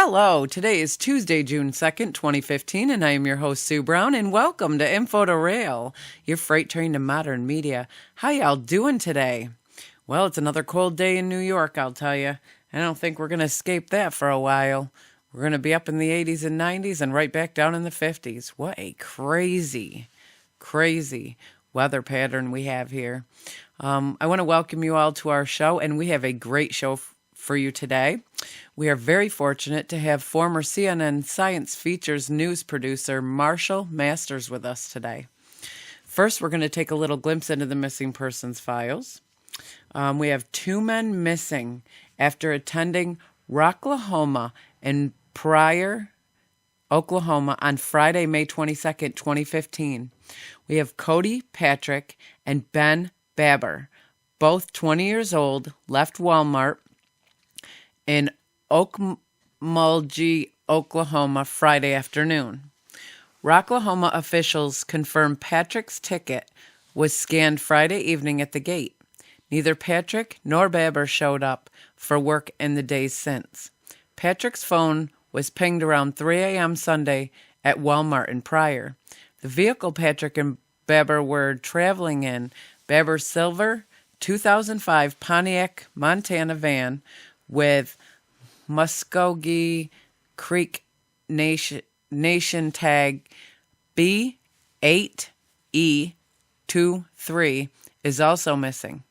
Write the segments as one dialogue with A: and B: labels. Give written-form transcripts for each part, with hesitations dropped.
A: Hello, today is Tuesday, June 2nd, 2015, and I am your host, Sue Brown, and welcome to info2rail, your freight train to modern media. How y'all doing today? Well, it's another cold day in New York, I'll tell you. I don't think we're going to escape that for a while. We're going to be up in the 80s and 90s and right back down in the 50s. What a crazy weather pattern we have here. I want to welcome you all to our show, and we have a great show for you today. We are very fortunate to have former CNN Science Features news producer Marshall Masters with us today. First, we're going to take a little glimpse into the missing persons files. We have 2 men missing after attending Rocklahoma in Pryor, Oklahoma on Friday, May 22nd, 2015. We have Cody Patrick and Ben Baber, both 20 years old, left Walmart in Okmulgee, Oklahoma, Friday afternoon. Rocklahoma officials confirmed Patrick's ticket was scanned Friday evening at the gate. Neither Patrick nor Baber showed up for work in the days since. Patrick's phone was pinged around 3 a.m. Sunday at Walmart in Pryor. The vehicle Patrick and Baber were traveling in, Baber's silver 2005 Pontiac, Montana van with Muskogee Creek Nation tag B8E23 is also missing.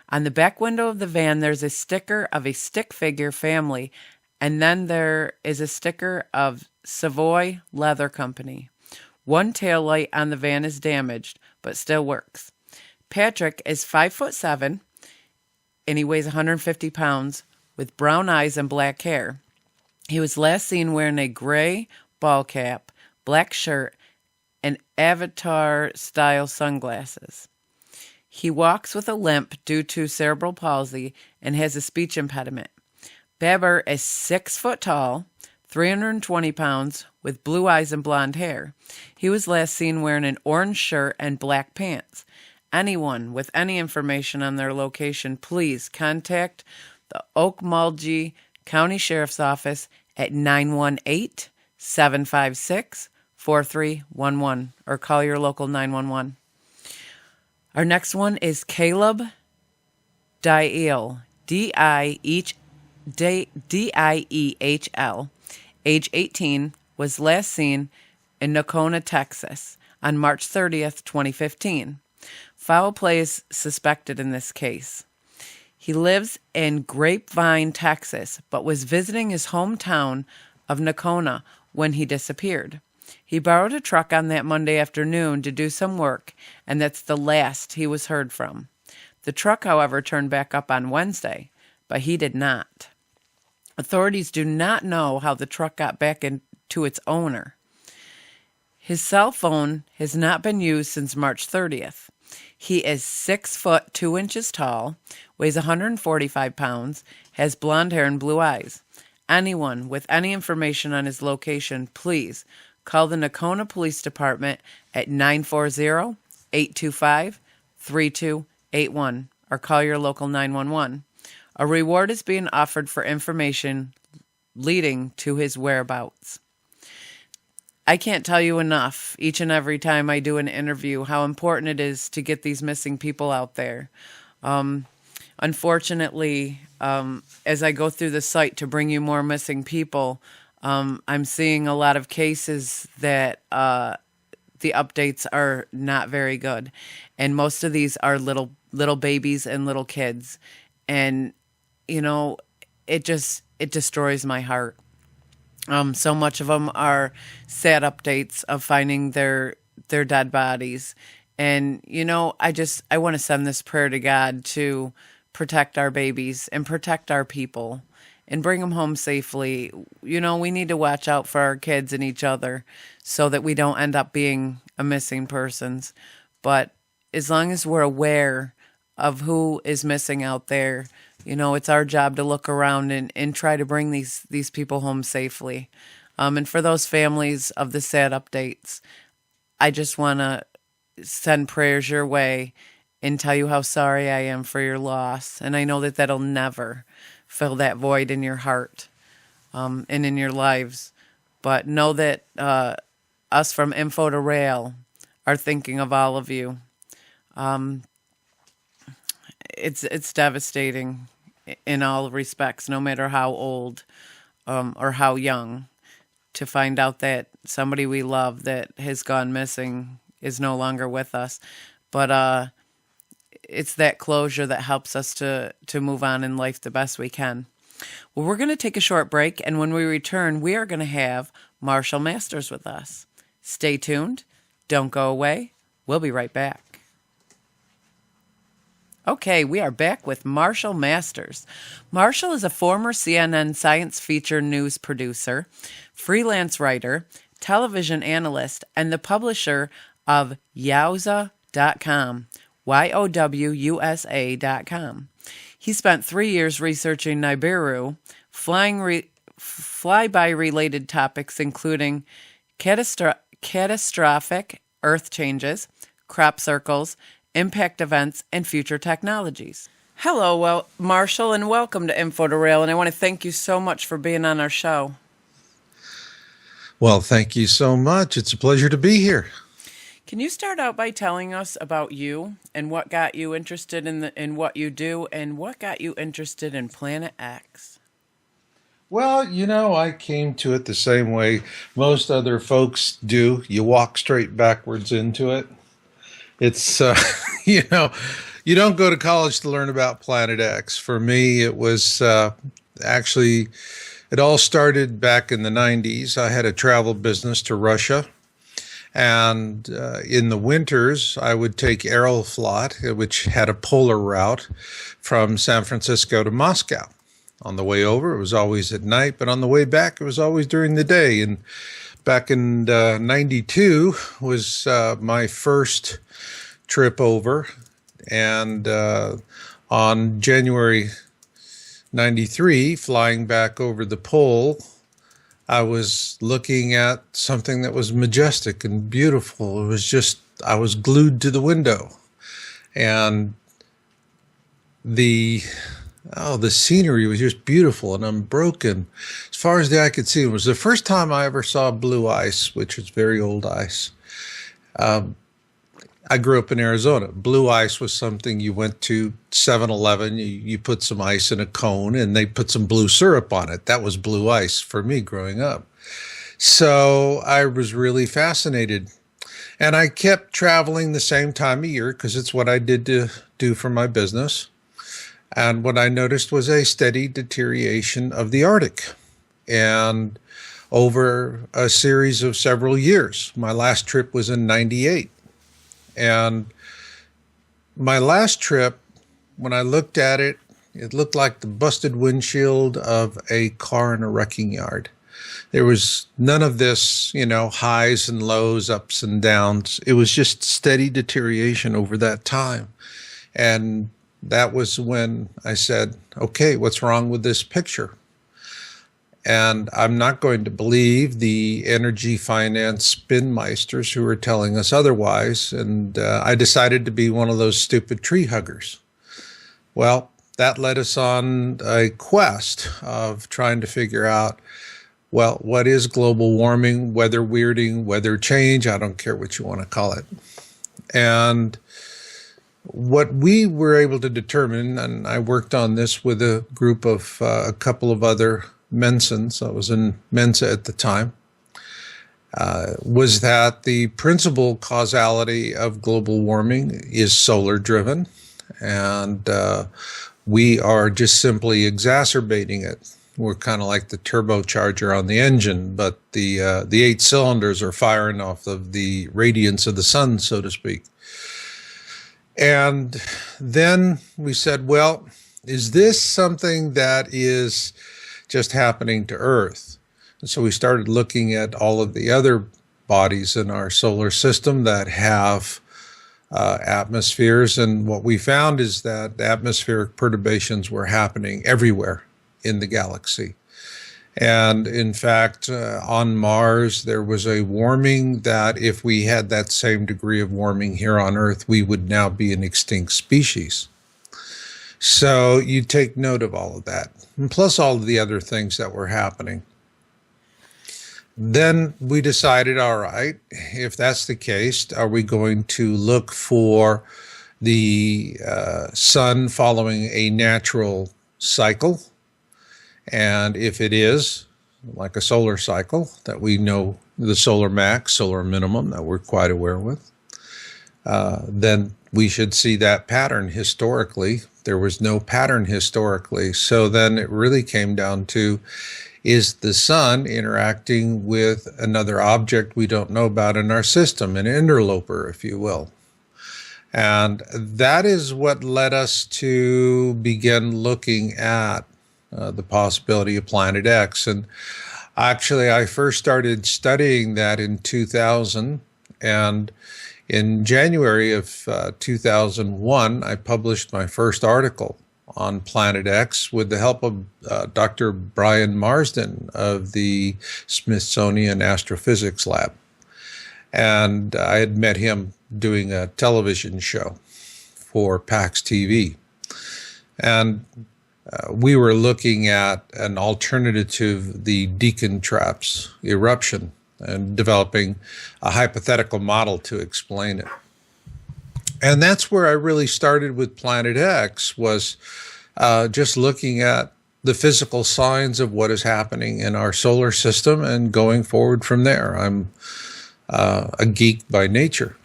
A: On the back window of the van, there's a sticker of a stick figure family, and then there is a sticker of Savoy Leather Company. One taillight on the van is damaged, but still works. Patrick is 5'7", and he weighs 150 pounds, with brown eyes and black hair. He was last seen wearing a gray ball cap, black shirt, and Avatar-style sunglasses. He walks with a limp due to cerebral palsy and has a speech impediment. Baber is 6 foot tall, 320 pounds, with blue eyes and blonde hair. He was last seen wearing an orange shirt and black pants. Anyone with any information on their location, please contact the Okmulgee County Sheriff's Office at 918-756-4311 or call your local 911. Our next one is Caleb Diehl, Diehl, age 18, was last seen in Nocona, Texas on March 30th, 2015. Foul play is suspected in this case. He lives in Grapevine, Texas, but was visiting his hometown of Nocona when he disappeared. He borrowed a truck on that Monday afternoon to do some work, and that's the last he was heard from. The truck, however, turned back up on Wednesday, but he did not. Authorities do not know how the truck got back into its owner. His cell phone has not been used since March 30th. He is 6 foot 2 inches tall, weighs 145 pounds, has blonde hair and blue eyes. Anyone with any information on his location, please call the Nocona Police Department at 940-825-3281 or call your local 911. A reward is being offered for information leading to his whereabouts. I can't tell you enough each and every time I do an interview how important it is to get these missing people out there. Unfortunately, as I go through the site to bring you more missing people, I'm seeing a lot of cases that the updates are not very good. And most of these are little babies and little kids. And, you know, it destroys my heart. So much of them are sad updates of finding their dead bodies. And, you know, I want to send this prayer to God to protect our babies and protect our people and bring them home safely. You know, we need to watch out for our kids and each other so that we don't end up being a missing persons. But as long as we're aware of who is missing out there, you know, it's our job to look around and try to bring these people home safely. And for those families of the sad updates, I just want to send prayers your way and tell you how sorry I am for your loss. And I know that that'll never fill that void in your heart. and in your lives. But know that us from info2rail are thinking of all of you. It's devastating in all respects, no matter how old or how young, to find out that somebody we love that has gone missing is no longer with us. But it's that closure that helps us to move on in life the best we can. Well, we're going to take a short break, and when we return, we are going to have Marshall Masters with us. Stay tuned. Don't go away. We'll be right back. Okay, we are back with Marshall Masters. Marshall is a former CNN science feature news producer, freelance writer, television analyst, and the publisher of Yowza.com, YOWUSA.com. He spent 3 years researching Nibiru, flyby-related topics including catastrophic Earth changes, crop circles, impact events, and future technologies. Hello, Marshall, and welcome to info2rail, and I want to thank you so much for being on our show.
B: Well, thank you so much. It's a pleasure to be here.
A: Can you start out by telling us about you and what got you interested in what you do and what got you interested in Planet X?
B: Well, I came to it the same way most other folks do. You walk straight backwards into it. It's, you don't go to college to learn about Planet X. For me, it was actually, it all started back in the 90s. I had a travel business to Russia. And in the winters, I would take Aeroflot, which had a polar route from San Francisco to Moscow. On the way over, it was always at night, but on the way back, it was always during the day. And back in 92 was my first trip over. And on January 93, flying back over the pole, I was looking at something that was majestic and beautiful. It was just, I was glued to the window. And the scenery was just beautiful and unbroken. As far as the eye could see, it was the first time I ever saw blue ice, which was very old ice. I grew up in Arizona. Blue ice was something you went to 7-Eleven, you put some ice in a cone, and they put some blue syrup on it. That was blue ice for me growing up. So I was really fascinated. And I kept traveling the same time of year because it's what I did to do for my business. And what I noticed was a steady deterioration of the Arctic. And over a series of several years, my last trip was in 98. And my last trip, when I looked at it, it looked like the busted windshield of a car in a wrecking yard. There was none of this, highs and lows, ups and downs. It was just steady deterioration over that time. And that was when I said, okay, what's wrong with this picture? And I'm not going to believe the energy finance spinmeisters who are telling us otherwise. And I decided to be one of those stupid tree huggers. Well, that led us on a quest of trying to figure out, well, what is global warming, weather weirding, weather change? I don't care what you want to call it. And what we were able to determine, and I worked on this with a group of a couple of other Mensons, I was in Mensa at the time, was that the principal causality of global warming is solar driven, and we are just simply exacerbating it. We're kind of like the turbocharger on the engine, but the 8 cylinders are firing off of the radiance of the sun, so to speak. And then we said, well, is this something that is just happening to Earth? And so we started looking at all of the other bodies in our solar system that have atmospheres. And what we found is that atmospheric perturbations were happening everywhere in the galaxy. And in fact, on Mars, there was a warming that if we had that same degree of warming here on Earth, we would now be an extinct species. So you take note of all of that, and plus all of the other things that were happening. Then we decided, all right, if that's the case, are we going to look for the sun following a natural cycle? And if it is, like a solar cycle that we know, the solar max, solar minimum that we're quite aware with, then we should see that pattern historically. There was no pattern historically. So then it really came down to, is the sun interacting with another object we don't know about in our system, an interloper, if you will? And that is what led us to begin looking at the possibility of Planet X. And actually, I first started studying that in 2000, and in January of 2001, I published my first article on Planet X with the help of Dr. Brian Marsden of the Smithsonian Astrophysics Lab. And I had met him doing a television show for PAX TV. And we were looking at an alternative to the Deacon Traps eruption and developing a hypothetical model to explain it. And that's where I really started with Planet X, was just looking at the physical signs of what is happening in our solar system and going forward from there. I'm a geek by nature.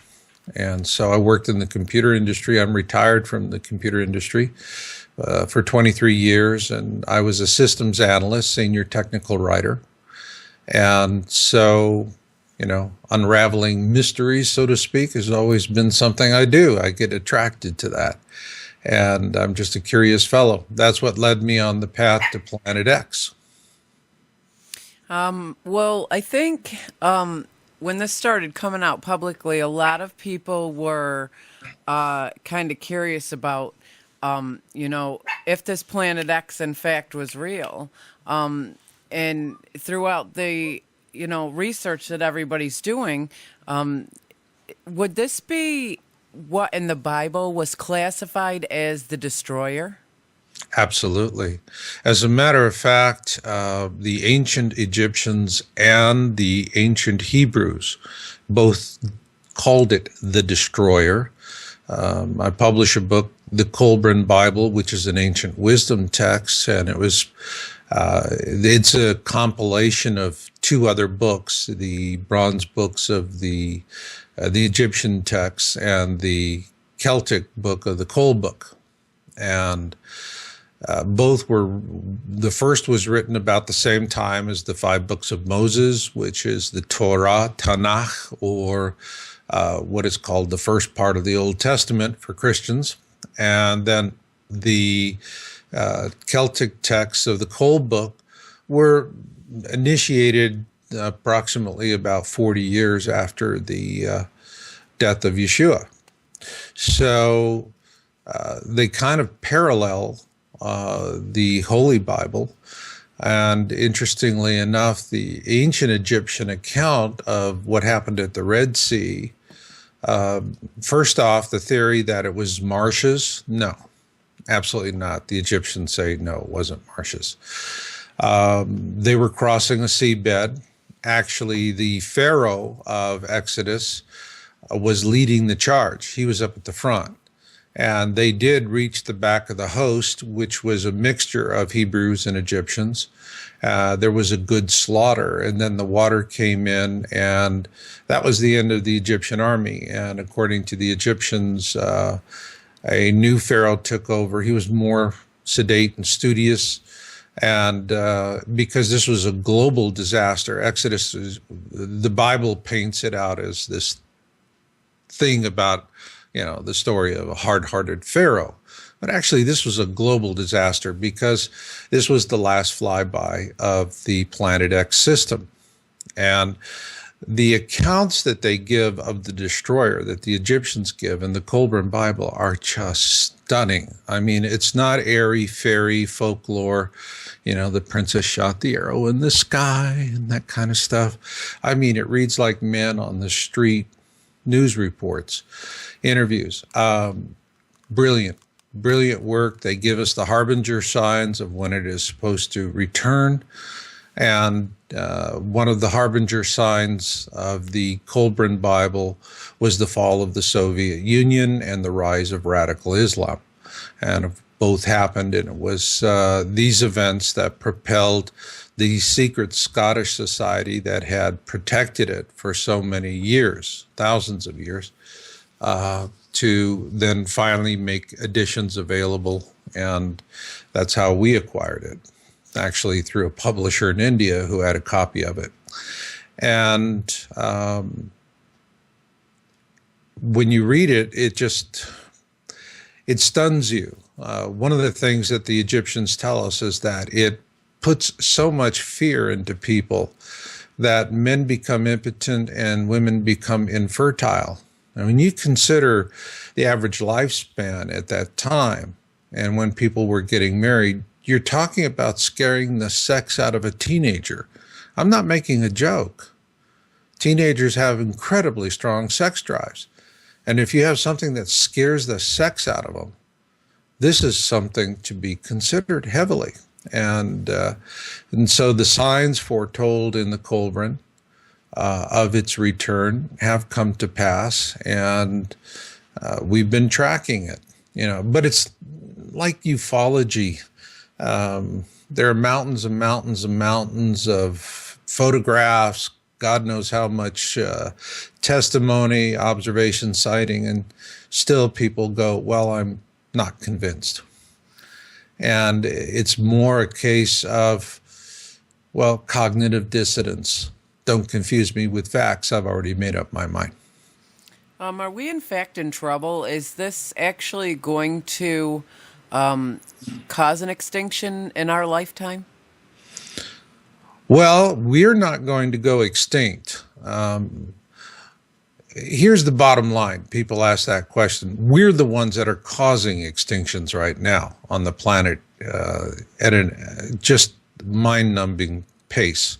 B: And so I worked in the computer industry. I'm retired from the computer industry for 23 years, and I was a systems analyst, senior technical writer. And so, you know, unraveling mysteries, so to speak, has always been something I do. I get attracted to that. And I'm just a curious fellow. That's what led me on the path to Planet X.
A: Well, I think when this started coming out publicly, a lot of people were kind of curious about, you know, if this Planet X in fact was real. And throughout the, you know, research that everybody's doing, would this be what in the Bible was classified as the destroyer?
B: Absolutely. As a matter of fact, the ancient Egyptians and the ancient Hebrews both called it the destroyer. I publish a book, the Colburn Bible, which is an ancient wisdom text, and it's a compilation of two other books, the bronze books of the Egyptian texts and the Celtic book of the Cole book. And both were, the first was written about the same time as the 5 books of Moses, which is the Torah, Tanakh, or what is called the first part of the Old Testament for Christians. And then the Celtic texts of the Cole book were initiated approximately about 40 years after the death of Yeshua. So they kind of parallel the Holy Bible. And interestingly enough, the ancient Egyptian account of what happened at the Red Sea, first off, the theory that it was marshes, no, absolutely not. The Egyptians say, no, it wasn't marshes. They were crossing a seabed. Actually, the Pharaoh of Exodus was leading the charge. He was up at the front. And they did reach the back of the host, which was a mixture of Hebrews and Egyptians. There was a good slaughter, and then the water came in, and that was the end of the Egyptian army. And according to the Egyptians, a new pharaoh took over. He was more sedate and studious. And because this was a global disaster, Exodus, the Bible paints it out as this thing about, you know, the story of a hard-hearted pharaoh. But actually, this was a global disaster because this was the last flyby of the Planet X system. And the accounts that they give of the destroyer, that the Egyptians give in the Colburn Bible, are just stunning. I mean, it's not airy-fairy folklore, you know, the princess shot the arrow in the sky and that kind of stuff. I mean, it reads like men on the street, news reports, interviews. Brilliant, brilliant work. They give us the harbinger signs of when it is supposed to return. And one of the harbinger signs of the Kolbrin Bible was the fall of the Soviet Union and the rise of radical Islam. And both happened, and it was these events that propelled the secret Scottish society that had protected it for so many years, thousands of years, to then finally make editions available. And that's how we acquired it, actually through a publisher in India who had a copy of it. And when you read it, it stuns you. One of the things that the Egyptians tell us is that it puts so much fear into people that men become impotent and women become infertile. I mean, you consider the average lifespan at that time, and when people were getting married, you're talking about scaring the sex out of a teenager. I'm not making a joke. Teenagers have incredibly strong sex drives. And if you have something that scares the sex out of them, this is something to be considered heavily. And so the signs foretold in the Kolbrin of its return have come to pass, and we've been tracking it. But it's like ufology. There are mountains and mountains and mountains of photographs, God knows how much testimony, observation, sighting, and still people go, well, I'm not convinced. And it's more a case of, well, cognitive dissonance. Don't confuse me with facts. I've already made up my mind.
A: Are we in fact in trouble? Is this actually going to cause an extinction in our lifetime?
B: Well, we're not going to go extinct. Here's the bottom line. People ask that question. We're the ones that are causing extinctions right now on the planet at a just mind-numbing pace.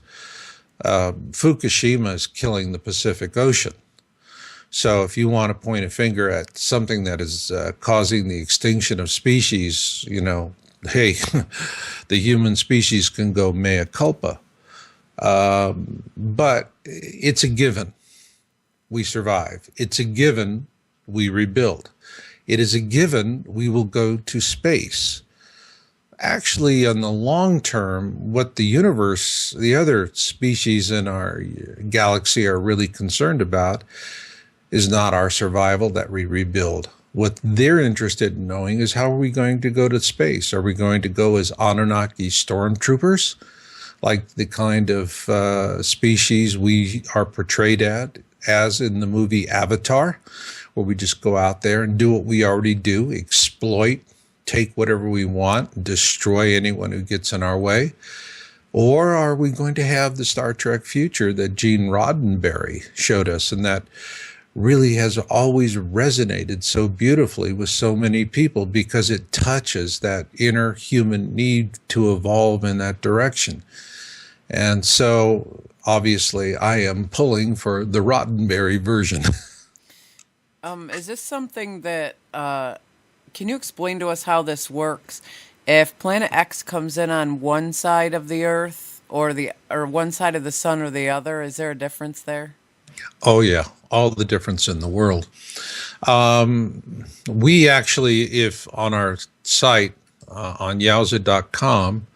B: Fukushima is killing the Pacific Ocean. So if you want to point a finger at something that is causing the extinction of species, hey, the human species can go mea culpa. But it's a given. We survive. It's a given we rebuild. It is a given we will go to space. Actually, in the long term, what the universe, the other species in our galaxy are really concerned about is not our survival, that we rebuild. What they're interested in knowing is, how are we going to go to space? Are we going to go as Anunnaki stormtroopers, like the kind of species we are portrayed as in the movie Avatar, where we just go out there and do what we already do, exploit, take whatever we want, destroy anyone who gets in our way? Or are we going to have the Star Trek future that Gene Roddenberry showed us, and that really has always resonated so beautifully with so many people because it touches that inner human need to evolve in that direction? And so, obviously, I am pulling for the Roddenberry version.
A: Is this something that, can you explain to us how this works? If Planet X comes in on one side of the Earth or one side of the sun or the other, is there a difference there?
B: Oh, yeah, all the difference in the world. We actually, if on our site, on yowza.com,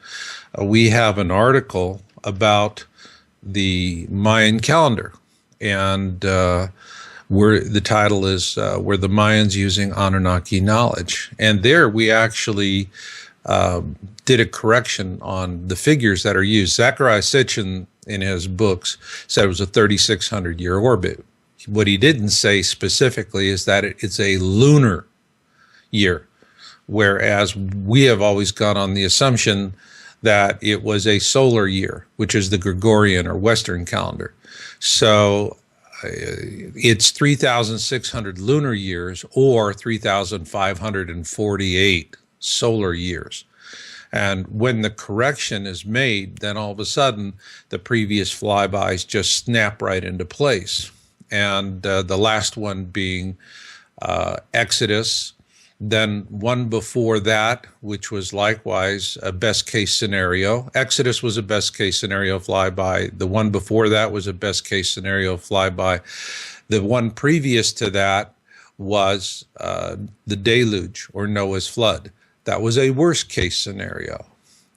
B: we have an article about the Mayan calendar, and the title is Were the Mayans Using Anunnaki Knowledge? And there we actually did a correction on the figures that are used. Zachariah Sitchin, in his books, said it was a 3,600-year orbit. What he didn't say specifically is that it's a lunar year, whereas we have always gone on the assumption that it was a solar year, which is the Gregorian or Western calendar. So it's 3,600 lunar years or 3,548 solar years. And when the correction is made, then all of a sudden the previous flybys just snap right into place. And the last one being Exodus Then one before that, which was likewise a best case scenario. Exodus was a best case scenario flyby. The one before that was a best case scenario flyby. The one previous to that was the deluge or Noah's flood. That was a worst case scenario.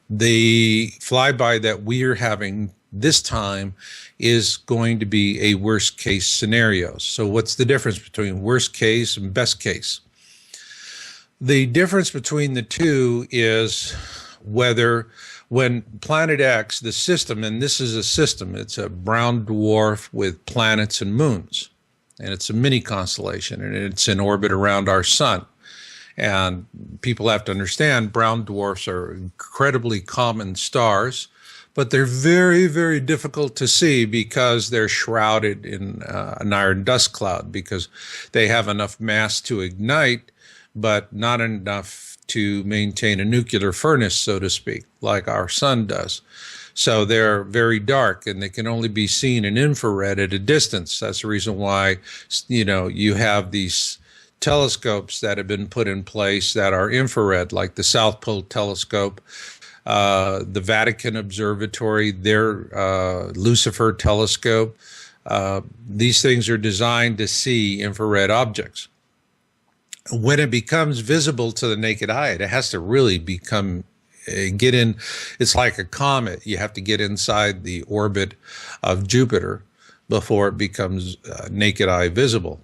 B: The flyby that we're having this time is going to be a worst case scenario. So what's the difference between worst case and best case? The difference between the two is whether when Planet X, the system, and this is a system, it's a brown dwarf with planets and moons, and it's a mini constellation, and it's in orbit around our sun. And people have to understand brown dwarfs are incredibly common stars, but they're very, very difficult to see because they're shrouded in an iron dust cloud, because they have enough mass to ignite, but not enough to maintain a nuclear furnace, so to speak, like our sun does. So they're very dark, and they can only be seen in infrared at a distance. That's the reason why, you have these telescopes that have been put in place that are infrared, like the South Pole Telescope, the Vatican Observatory, their Lucifer Telescope. These things are designed to see infrared objects. When it becomes visible to the naked eye, it has to really get in. It's like a comet. You have to get inside the orbit of Jupiter before it becomes naked eye visible.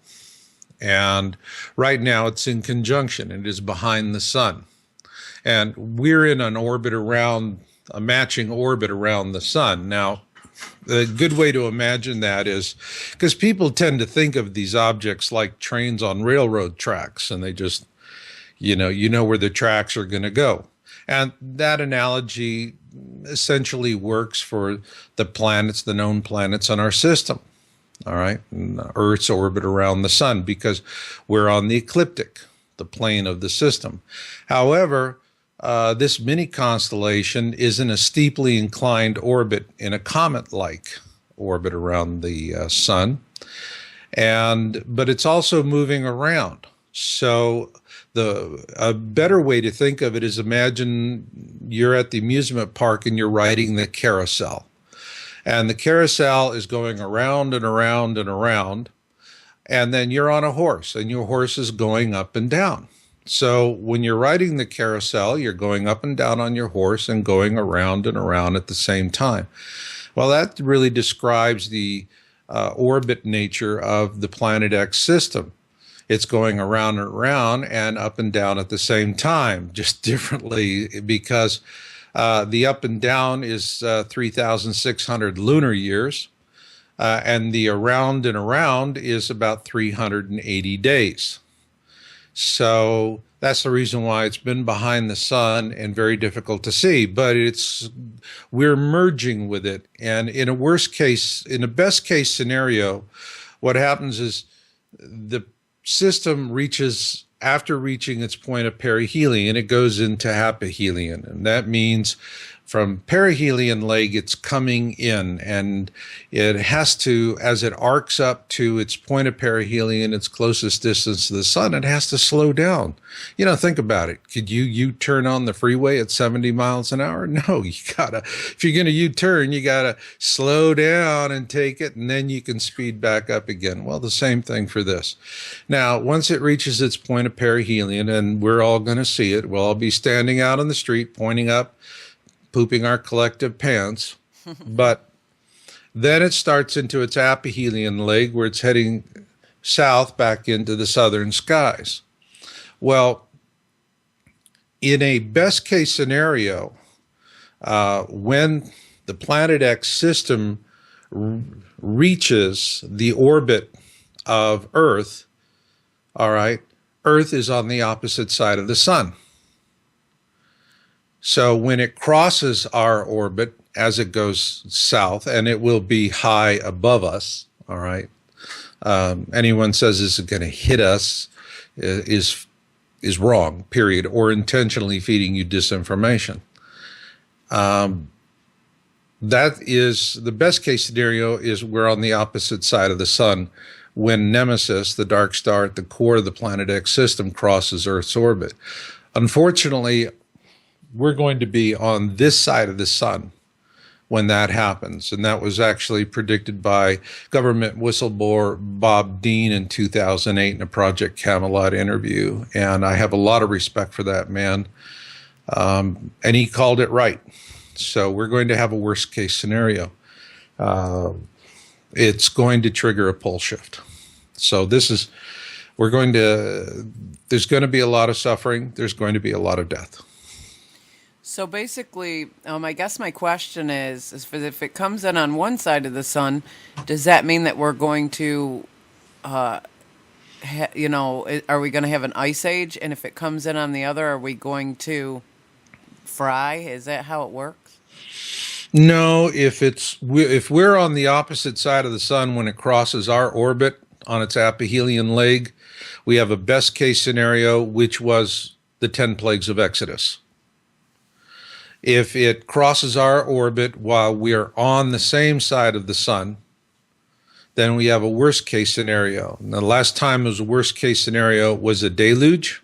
B: And right now it's in conjunction. It is behind the sun. And we're in an orbit around, a matching orbit around the sun. Now, a good way to imagine that is, because people tend to think of these objects like trains on railroad tracks, and they just, you know where the tracks are going to go. And that analogy essentially works for the planets, the known planets in our system. All right, and Earth's orbit around the sun, because we're on the ecliptic, the plane of the system. However, this mini constellation is in a steeply inclined orbit, in a comet-like orbit around the sun, but it's also moving around. So a better way to think of it is, imagine you're at the amusement park and you're riding the carousel. And the carousel is going around and around and around, and then you're on a horse, and your horse is going up and down. So when you're riding the carousel, you're going up and down on your horse and going around and around at the same time. Well, that really describes the orbit nature of the Planet X system. It's going around and around and up and down at the same time, just differently, because the up and down is 3,600 lunar years, and the around and around is about 380 days. So that's the reason why it's been behind the sun and very difficult to see. But we're merging with it, and in a best case scenario, what happens is the system reaches. After reaching its point of perihelion, it goes into aphelion, and that means from perihelion leg, it's coming in, and it has to, as it arcs up to its point of perihelion, its closest distance to the sun, it has to slow down. Think about it. Could you U-turn on the freeway at 70 miles an hour? No, if you're going to U-turn, you gotta slow down and take it, and then you can speed back up again. Well, the same thing for this. Now, once it reaches its point of perihelion, and we're all going to see it, we'll all be standing out on the street, pointing up, pooping our collective pants, but then it starts into its aphelion leg, where it's heading south back into the southern skies. Well, in a best case scenario, when the Planet X system reaches the orbit of Earth, all right, Earth is on the opposite side of the sun. So when it crosses our orbit as it goes south, and it will be high above us, all right, anyone says this is going to hit us is wrong, period, or intentionally feeding you disinformation. That is the best case scenario, is we're on the opposite side of the sun when Nemesis, the dark star at the core of the Planet X system, crosses Earth's orbit. Unfortunately, we're going to be on this side of the sun when that happens. And that was actually predicted by government whistleblower Bob Dean in 2008 in a Project Camelot interview. And I have a lot of respect for that man. And he called it right. So we're going to have a worst case scenario. It's going to trigger a pole shift. So there's going to be a lot of suffering. There's going to be a lot of death.
A: So basically, I guess my question is if it comes in on one side of the sun, does that mean that we're going to, are we going to have an ice age? And if it comes in on the other, are we going to fry? Is that how it works?
B: No, if we're on the opposite side of the sun when it crosses our orbit on its aphelion leg, we have a best case scenario, which was the 10 plagues of Exodus. If it crosses our orbit while we are on the same side of the sun, then we have a worst case scenario. And the last time it was a worst case scenario was a deluge.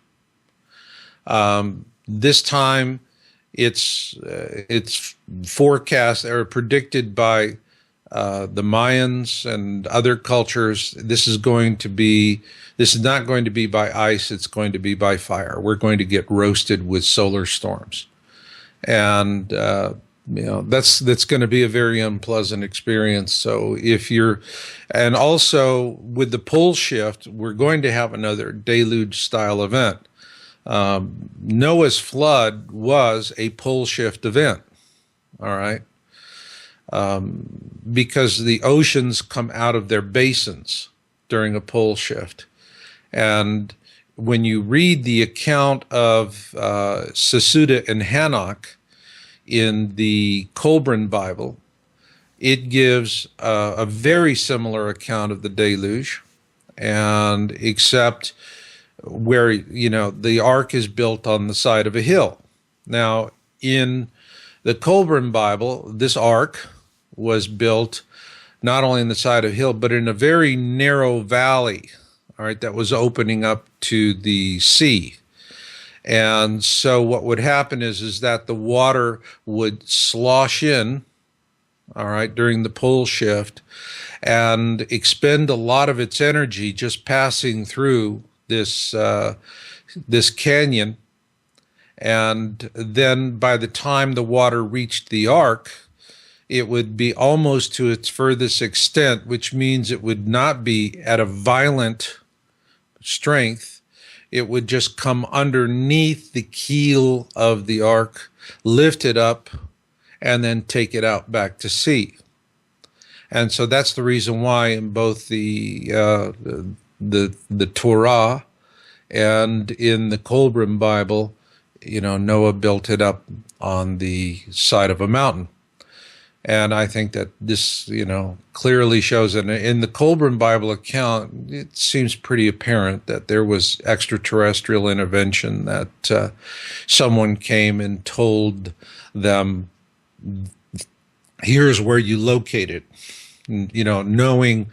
B: This time it's forecast or predicted by the Mayans and other cultures. This is not going to be by ice. It's going to be by fire. We're going to get roasted with solar storms. And that's going to be a very unpleasant experience. So and also with the pole shift, we're going to have another deluge style event. Noah's flood was a pole shift event. All right. Because the oceans come out of their basins during a pole shift. And when you read the account of Sesuda and Hanok in the Colburn Bible, it gives a very similar account of the deluge, and except where, the ark is built on the side of a hill. Now, in the Colburn Bible, this ark was built not only on the side of a hill, but in a very narrow valley, all right, that was opening up to the sea. And so what would happen is that the water would slosh in, all right, during the pole shift and expend a lot of its energy just passing through this canyon. And then by the time the water reached the ark, it would be almost to its furthest extent, which means it would not be at a violent strength. It would just come underneath the keel of the ark, lift it up, and then take it out back to sea. And so that's the reason why in both the Torah and in the Colburn Bible, Noah built it up on the side of a mountain. And I think that this, clearly shows that in the Colburn Bible account, it seems pretty apparent that there was extraterrestrial intervention, that someone came and told them, here's where you locate it, knowing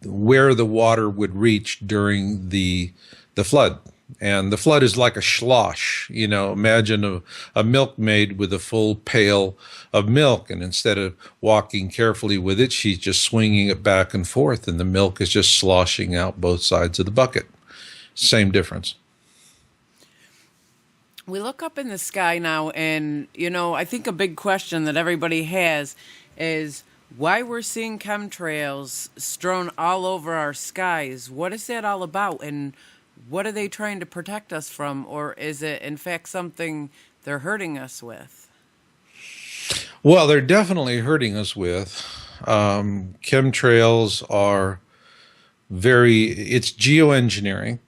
B: where the water would reach during the flood. And the flood is like a slosh. Imagine a milkmaid with a full pail of milk, and instead of walking carefully with it, she's just swinging it back and forth, and the milk is just sloshing out both sides of the bucket. Same difference.
A: We look up in the sky now, and, I think a big question that everybody has is why we're seeing chemtrails strewn all over our skies. What is that all about? And what are they trying to protect us from? Or is it, in fact, something they're hurting us with?
B: Well, they're definitely hurting us with. Chemtrails are it's geoengineering.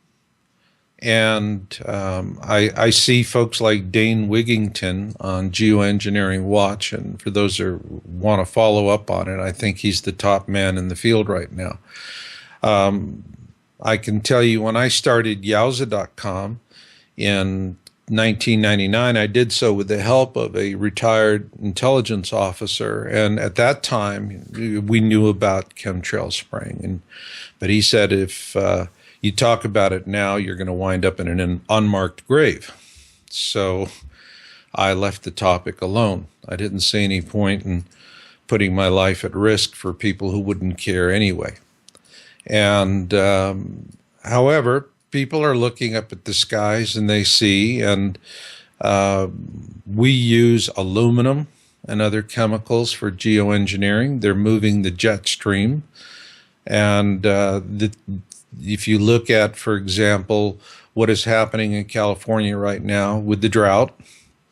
B: And I see folks like Dane Wigington on Geoengineering Watch. And for those who want to follow up on it, I think he's the top man in the field right now. I can tell you when I started Yowza.com in 1999, I did so with the help of a retired intelligence officer. And at that time, we knew about chemtrail spraying. But he said, if you talk about it now, you're going to wind up in an unmarked grave. So I left the topic alone. I didn't see any point in putting my life at risk for people who wouldn't care anyway. And however, people are looking up at the skies and they see, and we use aluminum and other chemicals for geoengineering. They're moving the jet stream. And if you look at, for example, what is happening in California right now with the drought,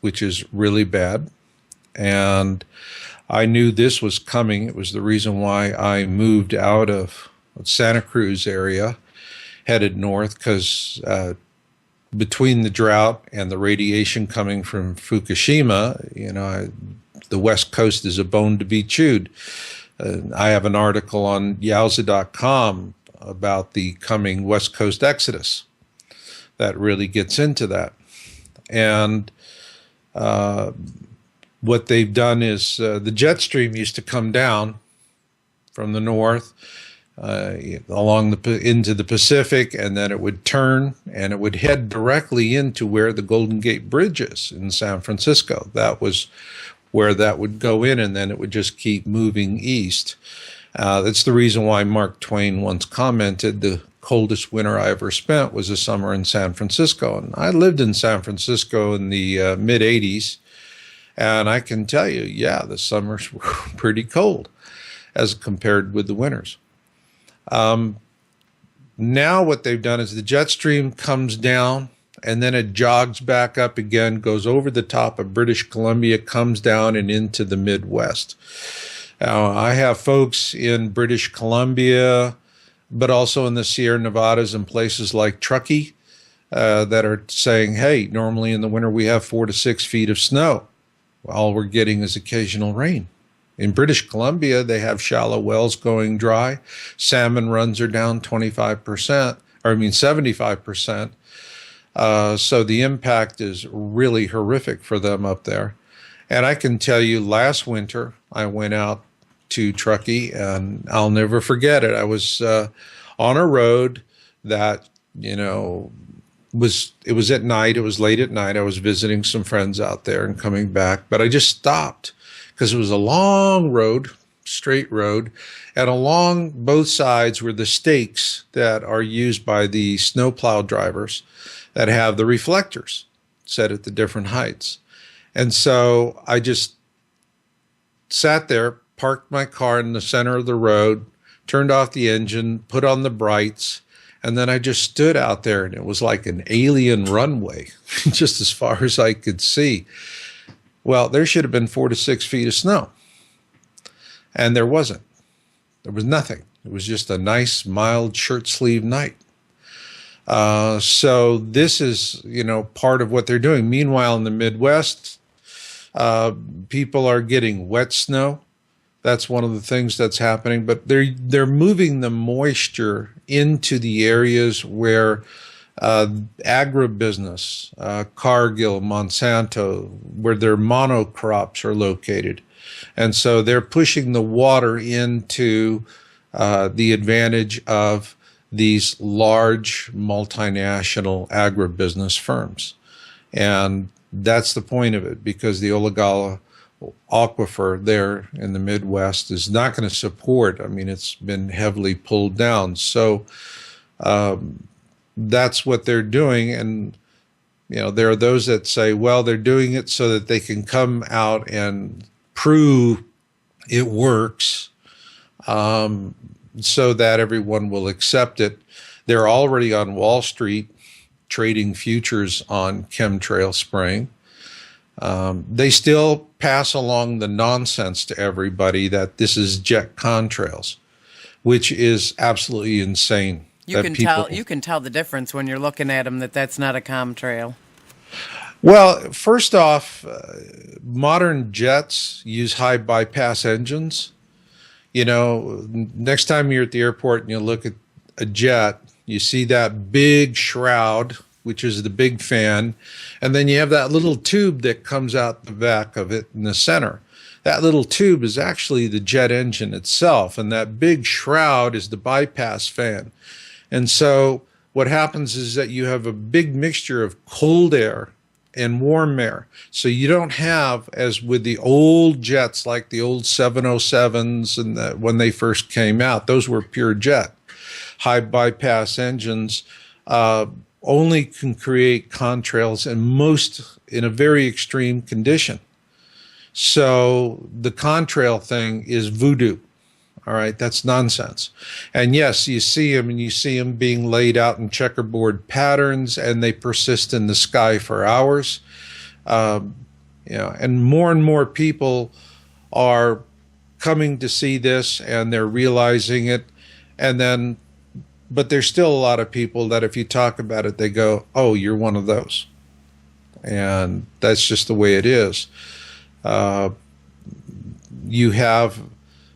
B: which is really bad, and I knew this was coming. It was the reason why I moved out of Santa Cruz area, headed north, because between the drought and the radiation coming from Fukushima, the West Coast is a bone to be chewed. I have an article on Yowza.com about the coming West Coast exodus that really gets into that. And what they've done is the jet stream used to come down from the north along into the Pacific, and then it would turn and it would head directly into where the Golden Gate Bridge is in San Francisco. That was where that would go in, and then it would just keep moving east. That's the reason why Mark Twain once commented, the coldest winter I ever spent was a summer in San Francisco. And I lived in San Francisco in the mid-'80s, and I can tell you, yeah, the summers were pretty cold as compared with the winters. Now what they've done is the jet stream comes down, and then it jogs back up again, goes over the top of British Columbia, comes down and into the Midwest. Now, I have folks in British Columbia, but also in the Sierra Nevadas and places like Truckee that are saying, hey, normally in the winter we have 4 to 6 feet of snow. All we're getting is occasional rain. In British Columbia, they have shallow wells going dry. Salmon runs are down 75%. So the impact is really horrific for them up there. And I can tell you, last winter, I went out to Truckee, and I'll never forget it. I was on a road that, it was at night. It was late at night. I was visiting some friends out there and coming back, but I just stopped because it was a long road, straight road, and along both sides were the stakes that are used by the snowplow drivers that have the reflectors set at the different heights. And so I just sat there, parked my car in the center of the road, turned off the engine, put on the brights, and then I just stood out there, and it was like an alien runway, just as far as I could see. Well, there should have been 4 to 6 feet of snow, and there wasn't. There was nothing. It was just a nice, mild shirt sleeve night. So this is, part of what they're doing. Meanwhile, in the Midwest, people are getting wet snow. That's one of the things that's happening, but they're moving the moisture into the areas where agribusiness, Cargill, Monsanto, where their monocrops are located. And so they're pushing the water into the advantage of these large multinational agribusiness firms. And that's the point of it, because the Olagala aquifer there in the Midwest is not going to support. It's been heavily pulled down. So that's what they're doing. And, there are those that say, well, they're doing it so that they can come out and prove it works, so that everyone will accept it. They're already on Wall Street trading futures on chemtrail spraying. They still pass along the nonsense to everybody that this is jet contrails, which is absolutely insane.
A: You can tell the difference when you're looking at them that that's not a chemtrail.
B: Well, first off, modern jets use high bypass engines. Next time you're at the airport and you look at a jet, you see that big shroud which is the big fan, and then you have that little tube that comes out the back of it in the center. That little tube is actually the jet engine itself, and that big shroud is the bypass fan. And so what happens is that you have a big mixture of cold air and warm air. So you don't have, as with the old jets, like the old 707s and when they first came out, those were pure jet. High bypass engines only can create contrails in a very extreme condition. So the contrail thing is voodoo. All right, that's nonsense. And yes, you see them, and you see them being laid out in checkerboard patterns, and they persist in the sky for hours. And more people are coming to see this, and they're realizing it. But there's still a lot of people that if you talk about it, they go, "Oh, you're one of those," and that's just the way it is. You have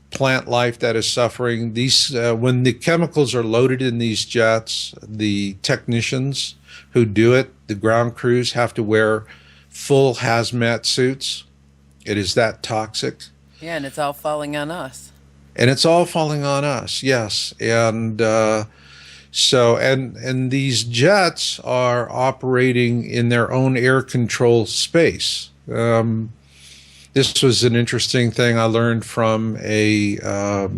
B: plant life that is suffering. These when the chemicals are loaded in these jets, the technicians who do it, the ground crews, have to wear full hazmat suits. It is that toxic.
A: Yeah, and it's all falling on us.
B: And it's all falling on us, yes. And and these jets are operating in their own air control space. This was an interesting thing I learned from a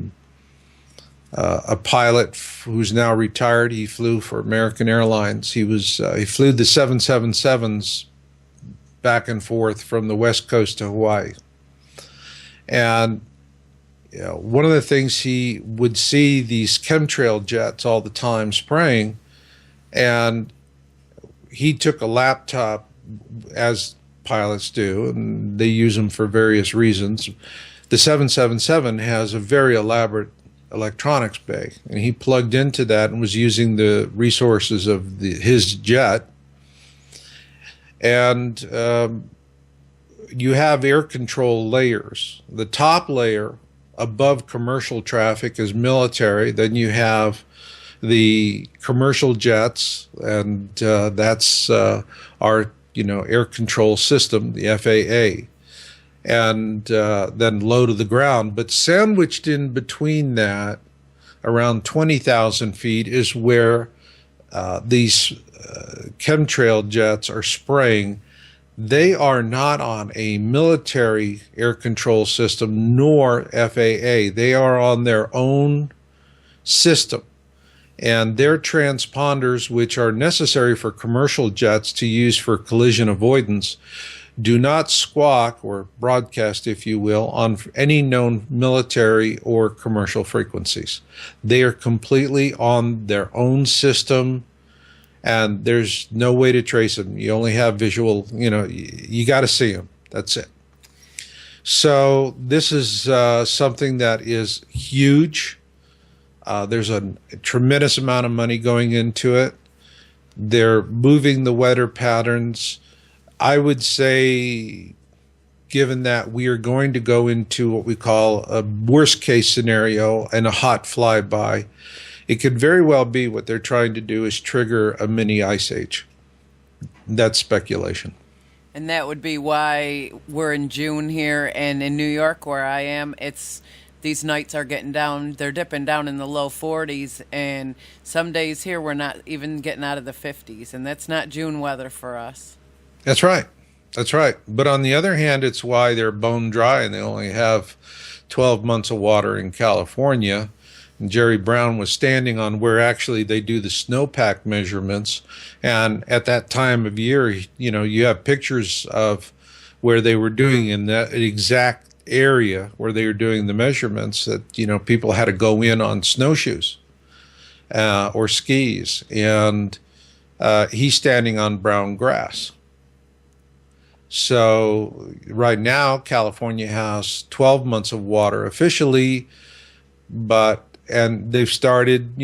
B: pilot who's now retired. He flew for American Airlines. He flew the 777s back and forth from the West Coast to Hawaii. And one of the things, he would see these chemtrail jets all the time spraying, and he took a laptop, as pilots do, and they use them for various reasons. The 777 has a very elaborate electronics bay, and he plugged into that and was using the resources of his jet. And you have air control layers. The top layer above commercial traffic is military. Then you have the commercial jets, and that's our air control system, the FAA, and then low to the ground. But sandwiched in between that, around 20,000 feet, is where these chemtrail jets are spraying. They are not on a military air control system nor FAA. They are on their own system. And their transponders, which are necessary for commercial jets to use for collision avoidance, do not squawk or broadcast, if you will, on any known military or commercial frequencies. They are completely on their own system, and there's no way to trace them. You only have visual, you got to see them. That's it. So this is something that is huge. There's a tremendous amount of money going into it. They're moving the weather patterns. I would say, given that we are going to go into what we call a worst case scenario and a hot flyby, it could very well be what they're trying to do is trigger a mini ice age. That's speculation.
A: And that would be why we're in June here, and in New York where I am, these nights are they're dipping down in the low 40s, and some days here we're not even getting out of the 50s, and that's not June weather for us.
B: That's right. That's right. But on the other hand, it's why they're bone dry and they only have 12 months of water in California. And Jerry Brown was standing on where actually they do the snowpack measurements. And at that time of year, you have pictures of where they were doing in that exact area where they were doing the measurements that, people had to go in on snowshoes or skis. And he's standing on brown grass. So right now, California has 12 months of water officially, and they've started,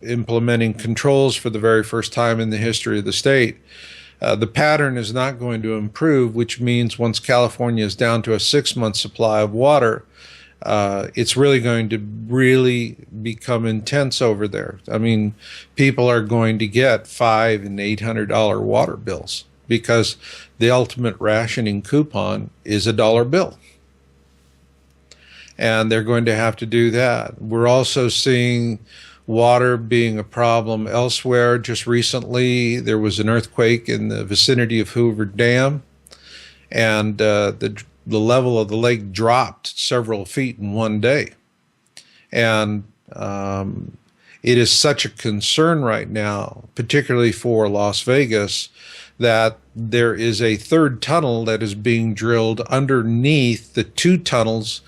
B: implementing controls for the very first time in the history of the state. The pattern is not going to improve, which means once California is down to a 6-month supply of water, it's really going to really become intense over there. I mean, people are going to get $500 and $800 water bills because the ultimate rationing coupon is a dollar bill. And they're going to have to do that. We're also seeing water being a problem elsewhere. Just recently, there was an earthquake in the vicinity of Hoover Dam, and the level of the lake dropped several feet in one day. And it is such a concern right now, particularly for Las Vegas, that there is a third tunnel that is being drilled underneath the two tunnels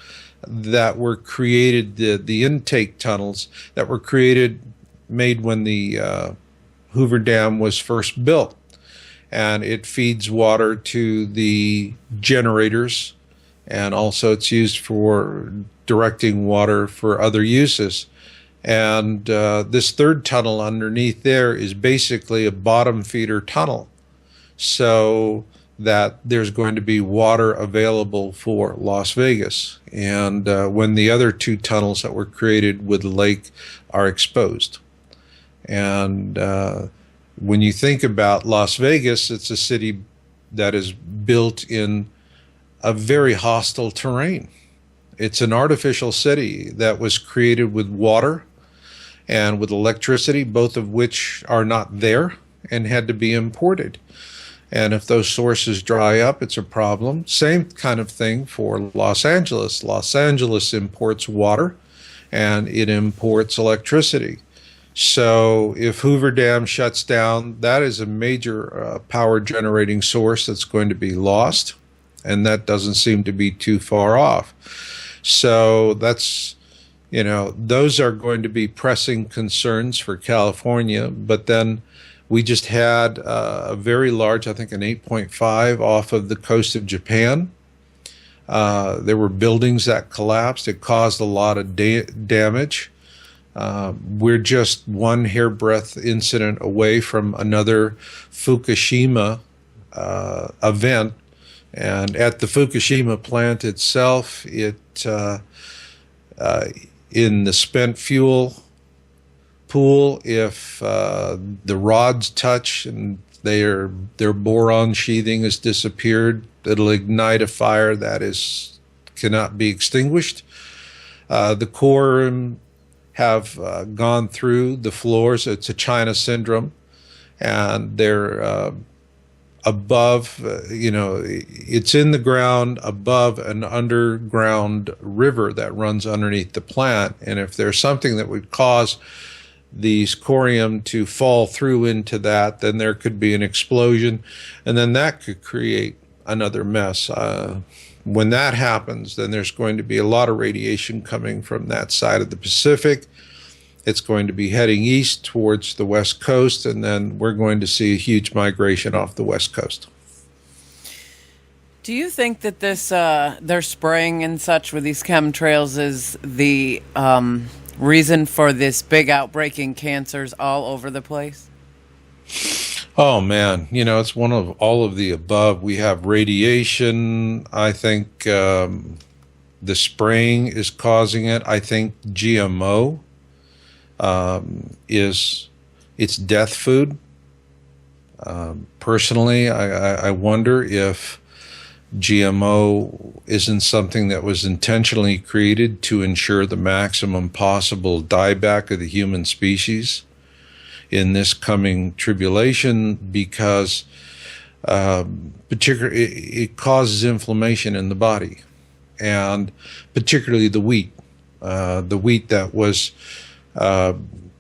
B: that were created, the intake tunnels that were made when the Hoover Dam was first built. And it feeds water to the generators, and also it's used for directing water for other uses. And this third tunnel underneath there is basically a bottom feeder tunnel, so that there's going to be water available for Las Vegas. And when the other two tunnels that were created with the lake are exposed. And when you think about Las Vegas, it's a city that is built in a very hostile terrain. It's an artificial city that was created with water and with electricity, both of which are not there and had to be imported. And if those sources dry up, it's a problem. Same kind of thing for Los Angeles. Los Angeles imports water and it imports electricity. So if Hoover Dam shuts down, that is a major power generating source that's going to be lost. And that doesn't seem to be too far off. So that's, those are going to be pressing concerns for California. But then we just had a very large, I think an 8.5 off of the coast of Japan. There were buildings that collapsed. It caused a lot of damage. We're just one hairbreadth incident away from another Fukushima event. And at the Fukushima plant itself, in the spent fuel pool, if the rods touch and their boron sheathing has disappeared, it'll ignite a fire that cannot be extinguished. The core have gone through the floors. It's a China syndrome, and they're above, it's in the ground above an underground river that runs underneath the plant. And if there's something that would cause the scorium to fall through into that, then there could be an explosion, and then that could create another mess. When that happens, then there's going to be a lot of radiation coming from that side of the Pacific. It's going to be heading east towards the West Coast, and then we're going to see a huge migration off the West Coast.
A: Do you think that this their spraying and such with these chemtrails is the reason for this big outbreak in cancers all over the place?
B: Oh, man. It's one of all of the above. We have radiation. I think the spraying is causing it. I think GMO it's death food. Personally, I wonder if GMO isn't something that was intentionally created to ensure the maximum possible dieback of the human species in this coming tribulation, because particularly it causes inflammation in the body, and particularly the wheat that was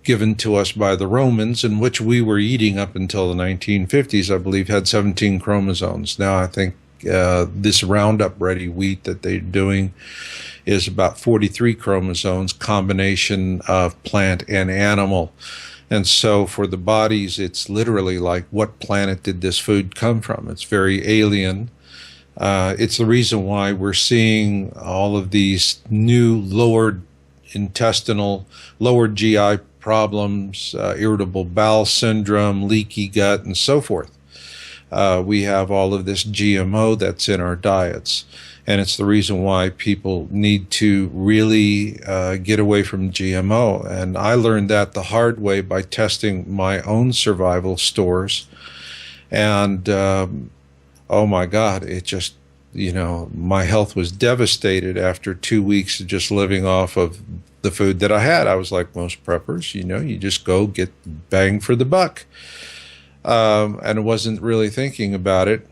B: given to us by the Romans, in which we were eating up until the 1950s, I believe, had 17 chromosomes. Now I think this Roundup Ready wheat that they're doing is about 43 chromosomes, combination of plant and animal. And so for the bodies, it's literally like, what planet did this food come from? It's very alien. It's the reason why we're seeing all of these new lower GI problems, irritable bowel syndrome, leaky gut, and so forth. We have all of this GMO that's in our diets. And it's the reason why people need to really get away from GMO. And I learned that the hard way by testing my own survival stores. And oh my God, it just, my health was devastated after 2 weeks of just living off of the food that I had. I was like most preppers, you just go get bang for the buck. And I wasn't really thinking about it,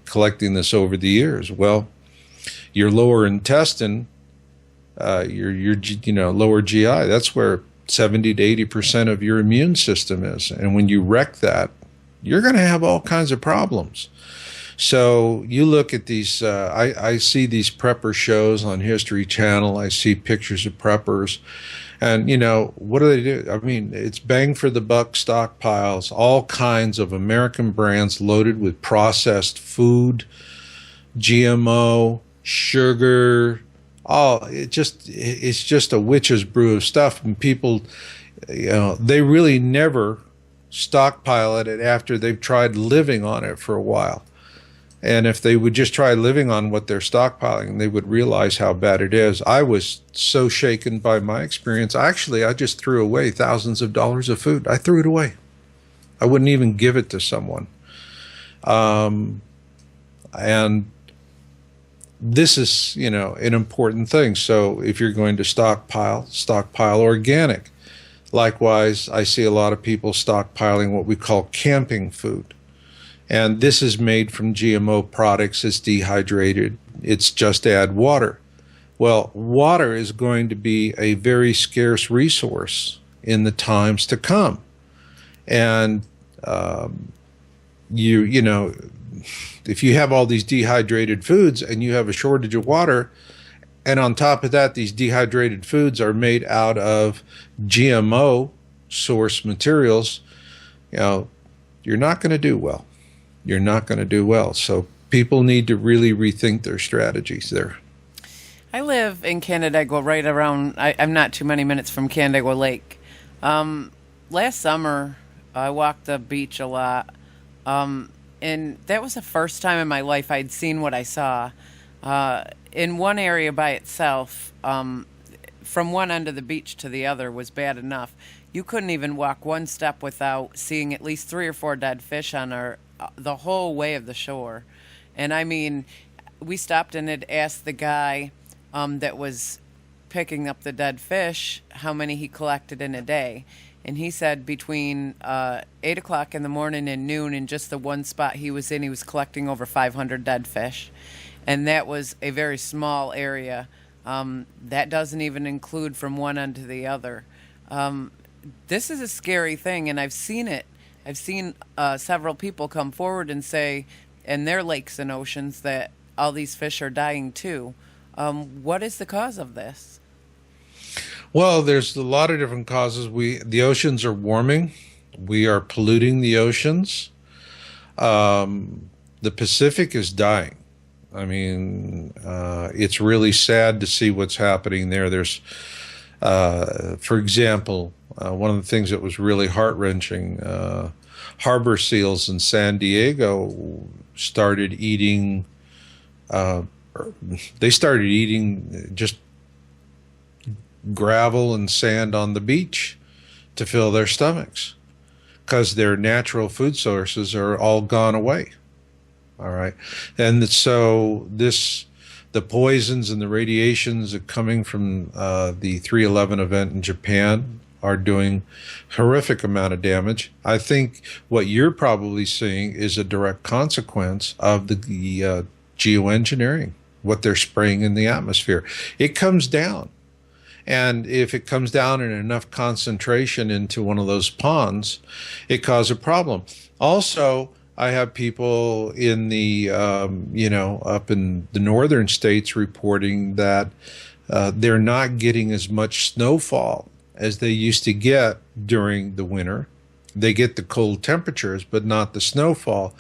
B: collecting this over the years. Well, your lower intestine, your lower GI, that's where 70 to 80% of your immune system is. And when you wreck that, you're going to have all kinds of problems. So you look at these, I see these prepper shows on History Channel. I see pictures of preppers. And, what do they do? I mean, it's bang for the buck stockpiles, all kinds of American brands loaded with processed food, GMO, sugar. It's just a witch's brew of stuff. And people, they really never stockpile it after they've tried living on it for a while. And if they would just try living on what they're stockpiling, they would realize how bad it is. I was so shaken by my experience. Actually, I just threw away thousands of dollars of food. I threw it away. I wouldn't even give it to someone. And this is, an important thing. So if you're going to stockpile organic. Likewise, I see a lot of people stockpiling what we call camping food. And this is made from GMO products. It's dehydrated. It's just add water. Well, water is going to be a very scarce resource in the times to come. And if you have all these dehydrated foods and you have a shortage of water, and on top of that, these dehydrated foods are made out of GMO source materials, you're not going to do well. You're not going to do well. So people need to really rethink their strategies there.
A: I live in Canandaigua, right around, I'm not too many minutes from Canandaigua Lake. Last summer, I walked the beach a lot. And that was the first time in my life I'd seen what I saw. In one area by itself, from one end of the beach to the other was bad enough. You couldn't even walk one step without seeing at least 3 or 4 dead fish on the whole way of the shore. And I mean, we stopped and had asked the guy that was picking up the dead fish how many he collected in a day. And he said between 8 o'clock in the morning and noon, in just the one spot he was in, he was collecting over 500 dead fish. And that was a very small area. That doesn't even include from one end to the other. This is a scary thing, and I've seen it. I've seen several people come forward and say in their lakes and oceans that all these fish are dying too. What is the cause of this?
B: Well, there's a lot of different causes. The oceans are warming. We are polluting the oceans. The Pacific is dying. I mean, it's really sad to see what's happening there. There's, for example, one of the things that was really heart-wrenching, harbor seals in San Diego started eating just gravel and sand on the beach to fill their stomachs because their natural food sources are all gone away. All right. And so the poisons and the radiations coming from the 3/11 event in Japan are doing horrific amount of damage. I think what you're probably seeing is a direct consequence of the geoengineering, what they're spraying in the atmosphere. It comes down. And if it comes down in enough concentration into one of those ponds, it causes a problem. Also, I have people in the, up in the northern states reporting that they're not getting as much snowfall as they used to get during the winter. They get the cold temperatures, but not the snowfall.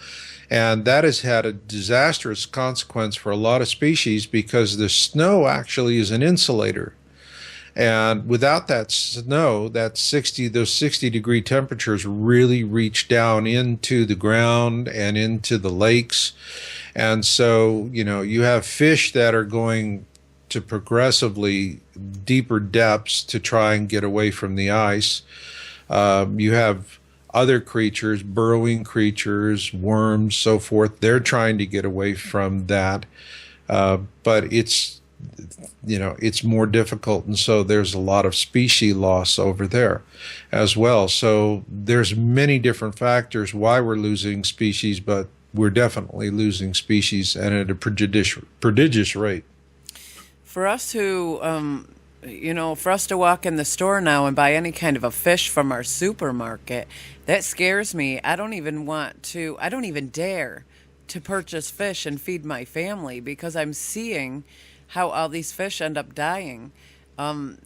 B: And that has had a disastrous consequence for a lot of species because the snow actually is an insulator. And without that snow, those 60-degree temperatures really reach down into the ground and into the lakes. And so, you have fish that are going to progressively deeper depths to try and get away from the ice. You have other creatures, burrowing creatures, worms, so forth. They're trying to get away from that. But it's more difficult, and so there's a lot of species loss over there as well. So there's many different factors why we're losing species, but we're definitely losing species, and at a prodigious rate.
A: For us for us to walk in the store now and buy any kind of a fish from our supermarket, that scares me. I don't even dare to purchase fish and feed my family because I'm seeing how all these fish end up dying.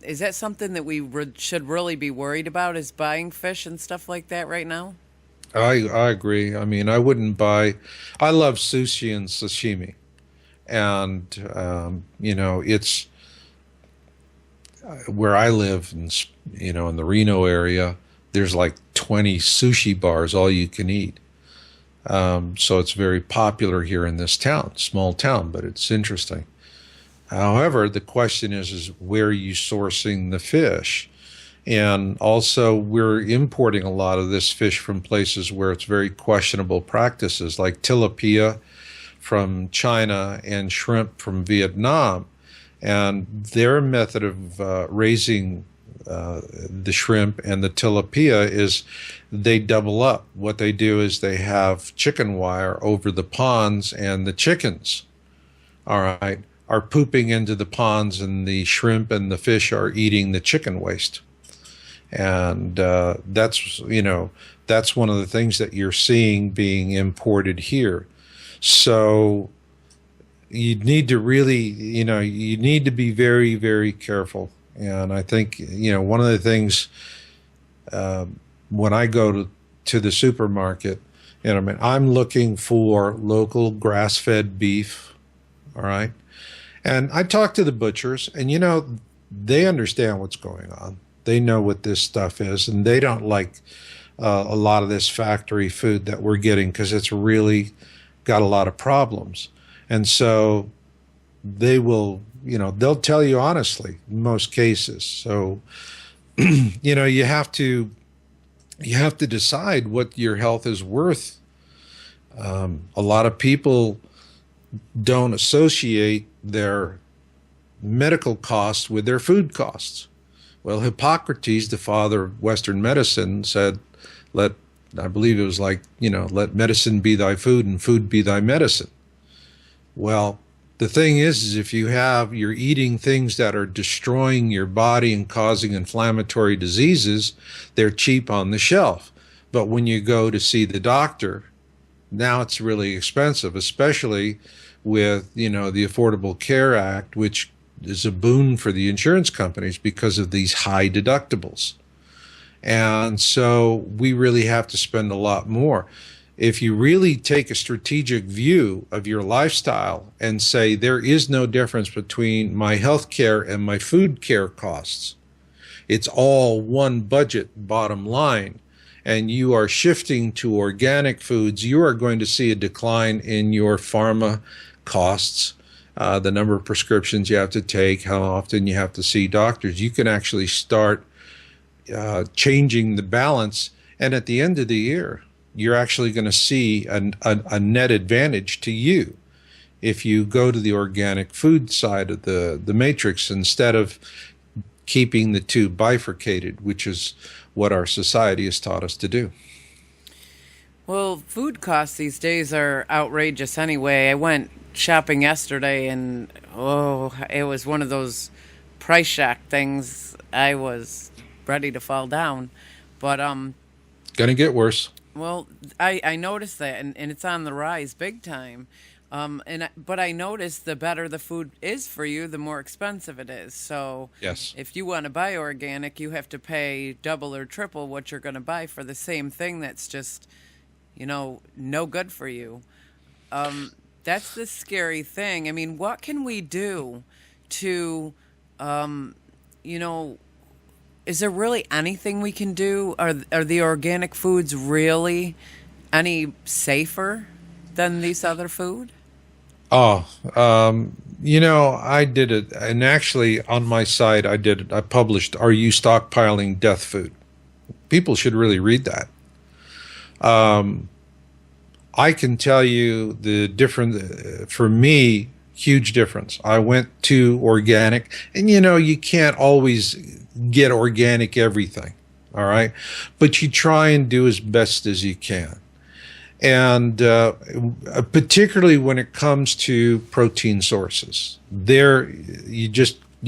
A: Is that something that we should really be worried about? Is buying fish and stuff like that right now?
B: I agree. I mean, I wouldn't buy. I love sushi and sashimi, and it's where I live, in the Reno area. There's like 20 sushi bars, all you can eat. So it's very popular here in this town, small town, but it's interesting. However, the question is where are you sourcing the fish? And also, we're importing a lot of this fish from places where it's very questionable practices, like tilapia from China and shrimp from Vietnam. And their method of raising the shrimp and the tilapia is they double up. What they do is they have chicken wire over the ponds, and the chickens, all right, are pooping into the ponds, and the shrimp and the fish are eating the chicken waste. And that's one of the things that you're seeing being imported here. So you need to really, you need to be very, very careful. And I think, one of the things when I go to the supermarket, I'm looking for local grass-fed beef, all right? And I talk to the butchers, and, they understand what's going on. They know what this stuff is, and they don't like a lot of this factory food that we're getting because it's really got a lot of problems. And so they will, they'll tell you honestly in most cases. So, you have to decide what your health is worth. A lot of people don't associate their medical costs with their food costs. Well, Hippocrates, the father of Western medicine, said, I believe it was like, let medicine be thy food and food be thy medicine. Well, the thing is if you're eating things that are destroying your body and causing inflammatory diseases, they're cheap on the shelf. But when you go to see the doctor, now it's really expensive, especially with, the Affordable Care Act, which is a boon for the insurance companies because of these high deductibles. And so we really have to spend a lot more. If you really take a strategic view of your lifestyle and say there is no difference between my health care and my food care costs, it's all one budget bottom line, and you are shifting to organic foods, you are going to see a decline in your pharma costs, the number of prescriptions you have to take, how often you have to see doctors. You can actually start changing the balance, and at the end of the year, you're actually going to see a net advantage to you if you go to the organic food side of the matrix instead of keeping the two bifurcated, which is what our society has taught us to do.
A: Well, food costs these days are outrageous anyway. I went shopping yesterday and it was one of those price shock things. I was ready to fall down. But
B: Gonna get worse.
A: well, I noticed that, and it's on the rise big time. But I noticed the better the food is for you, the more expensive it is. So
B: Yes.
A: if you want to buy organic, you have to pay double or triple what you're going to buy for the same thing that's just, no good for you. That's the scary thing. I mean, what can we do to you know, is there really anything we can do? Are the organic foods really any safer than these other food?
B: Oh, I did it, and actually on my site, I did it. I published, "Are you stockpiling death food?" People should really read that. I can tell you the difference, for me, huge difference. I went to organic, and you can't always get organic everything, all right? But you try and do as best as you can. And particularly when it comes to protein sources, there you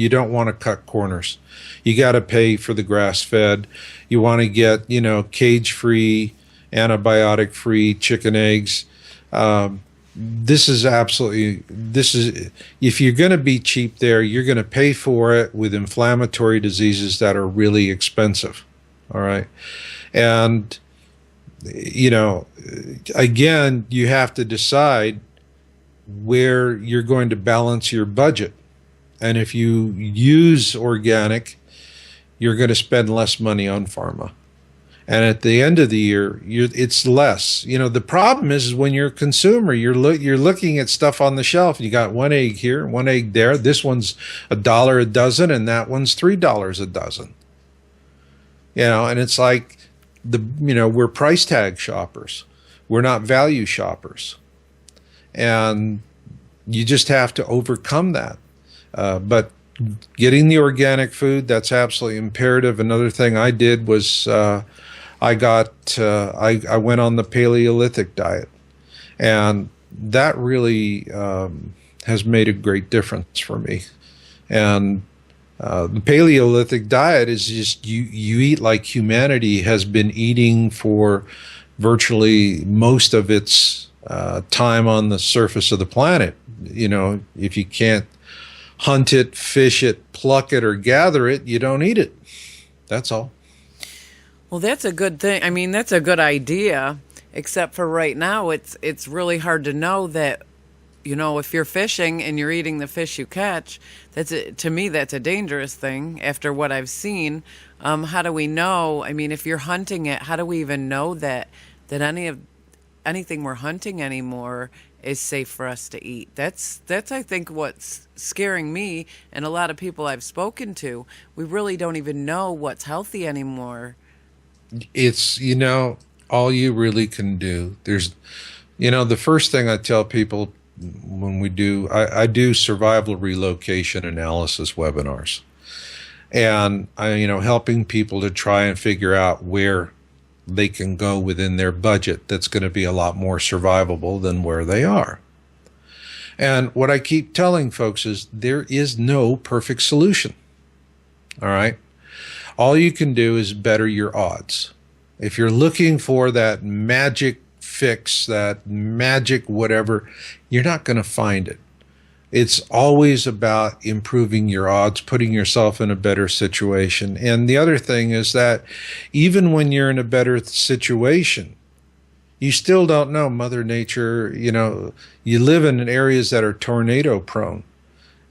B: don't want to cut corners. You got to pay for the grass fed. You want to get cage free, antibiotic free chicken eggs. This is if you're going to be cheap there, you're going to pay for it with inflammatory diseases that are really expensive. All right, and again, you have to decide where you're going to balance your budget. And if you use organic, you're going to spend less money on pharma. And at the end of the year, it's less. The problem is when you're a consumer, you're looking at stuff on the shelf. You got one egg here, one egg there. This one's $1 a dozen, and that one's $3 a dozen. And it's like, we're price tag shoppers. We're not value shoppers. And you just have to overcome that. But getting the organic food, that's absolutely imperative. Another thing I did was I went on the Paleolithic diet. And that really has made a great difference for me. And the Paleolithic diet is just you eat like humanity has been eating for virtually most of its time on the surface of the planet. If you can't hunt it, fish it, pluck it, or gather it, you don't eat it. That's all.
A: Well, that's a good thing. I mean, that's a good idea, except for right now, it's really hard to know that, if you're fishing and you're eating the fish you catch, to me, that's a dangerous thing after what I've seen. How do we know? I mean, if you're hunting it, how do we even know that anything we're hunting anymore is safe for us to eat? That's I think what's scaring me and a lot of people I've spoken to. We really don't even know what's healthy anymore.
B: It's, all you really can do. There's, the first thing I tell people when I do survival relocation analysis webinars, and helping people to try and figure out where they can go within their budget that's going to be a lot more survivable than where they are. And what I keep telling folks is there is no perfect solution. All right. All you can do is better your odds. If you're looking for that magic fix, that magic whatever, you're not going to find it. It's always about improving your odds, putting yourself in a better situation. And the other thing is that even when you're in a better situation, you still don't know Mother Nature. You live in areas that are tornado prone.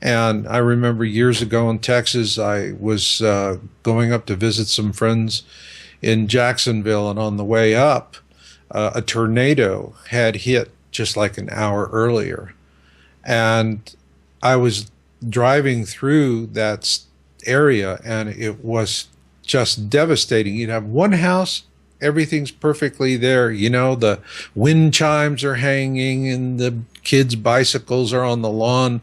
B: And I remember years ago in Texas, I was going up to visit some friends in Jacksonville, and on the way up, a tornado had hit just like an hour earlier. And I was driving through that area, and it was just devastating. You'd have one house, everything's perfectly there. The wind chimes are hanging, and the kids' bicycles are on the lawn.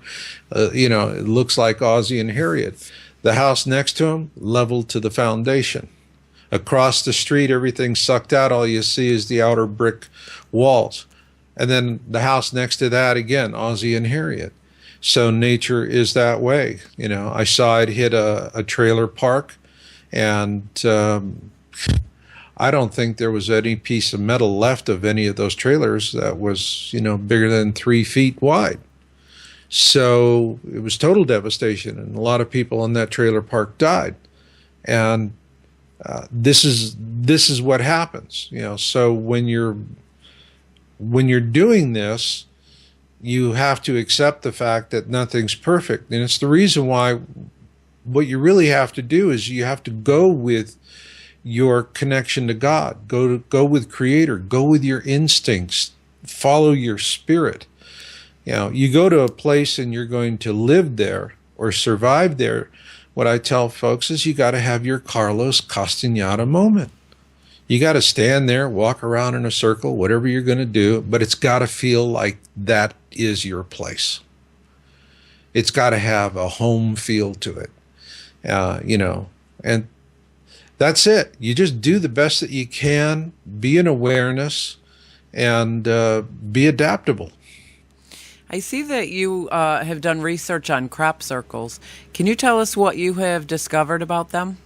B: It looks like Ozzie and Harriet. The house next to them, leveled to the foundation. Across the street, everything's sucked out. All you see is the outer brick walls. And then the house next to that, again, Ozzie and Harriet. So nature is that way. I saw it hit a trailer park, and I don't think there was any piece of metal left of any of those trailers that was, bigger than 3 feet wide. So it was total devastation, and a lot of people in that trailer park died. And this is what happens. So when you're doing this, you have to accept the fact that nothing's perfect. And it's the reason why what you really have to do is you have to go with your connection to God, go with Creator, go with your instincts, follow your spirit. You know, you go to a place and you're going to live there or survive there. What I tell folks is you got to have your Carlos Castañeda moment. You got to stand there, walk around in a circle, whatever you're going to do, but it's got to feel like that is your place. It's got to have a home feel to it, you know, and that's it. You just do the best that you can, be in awareness, and be adaptable.
A: I see that you have done research on crop circles. Can you tell us what you have discovered about them?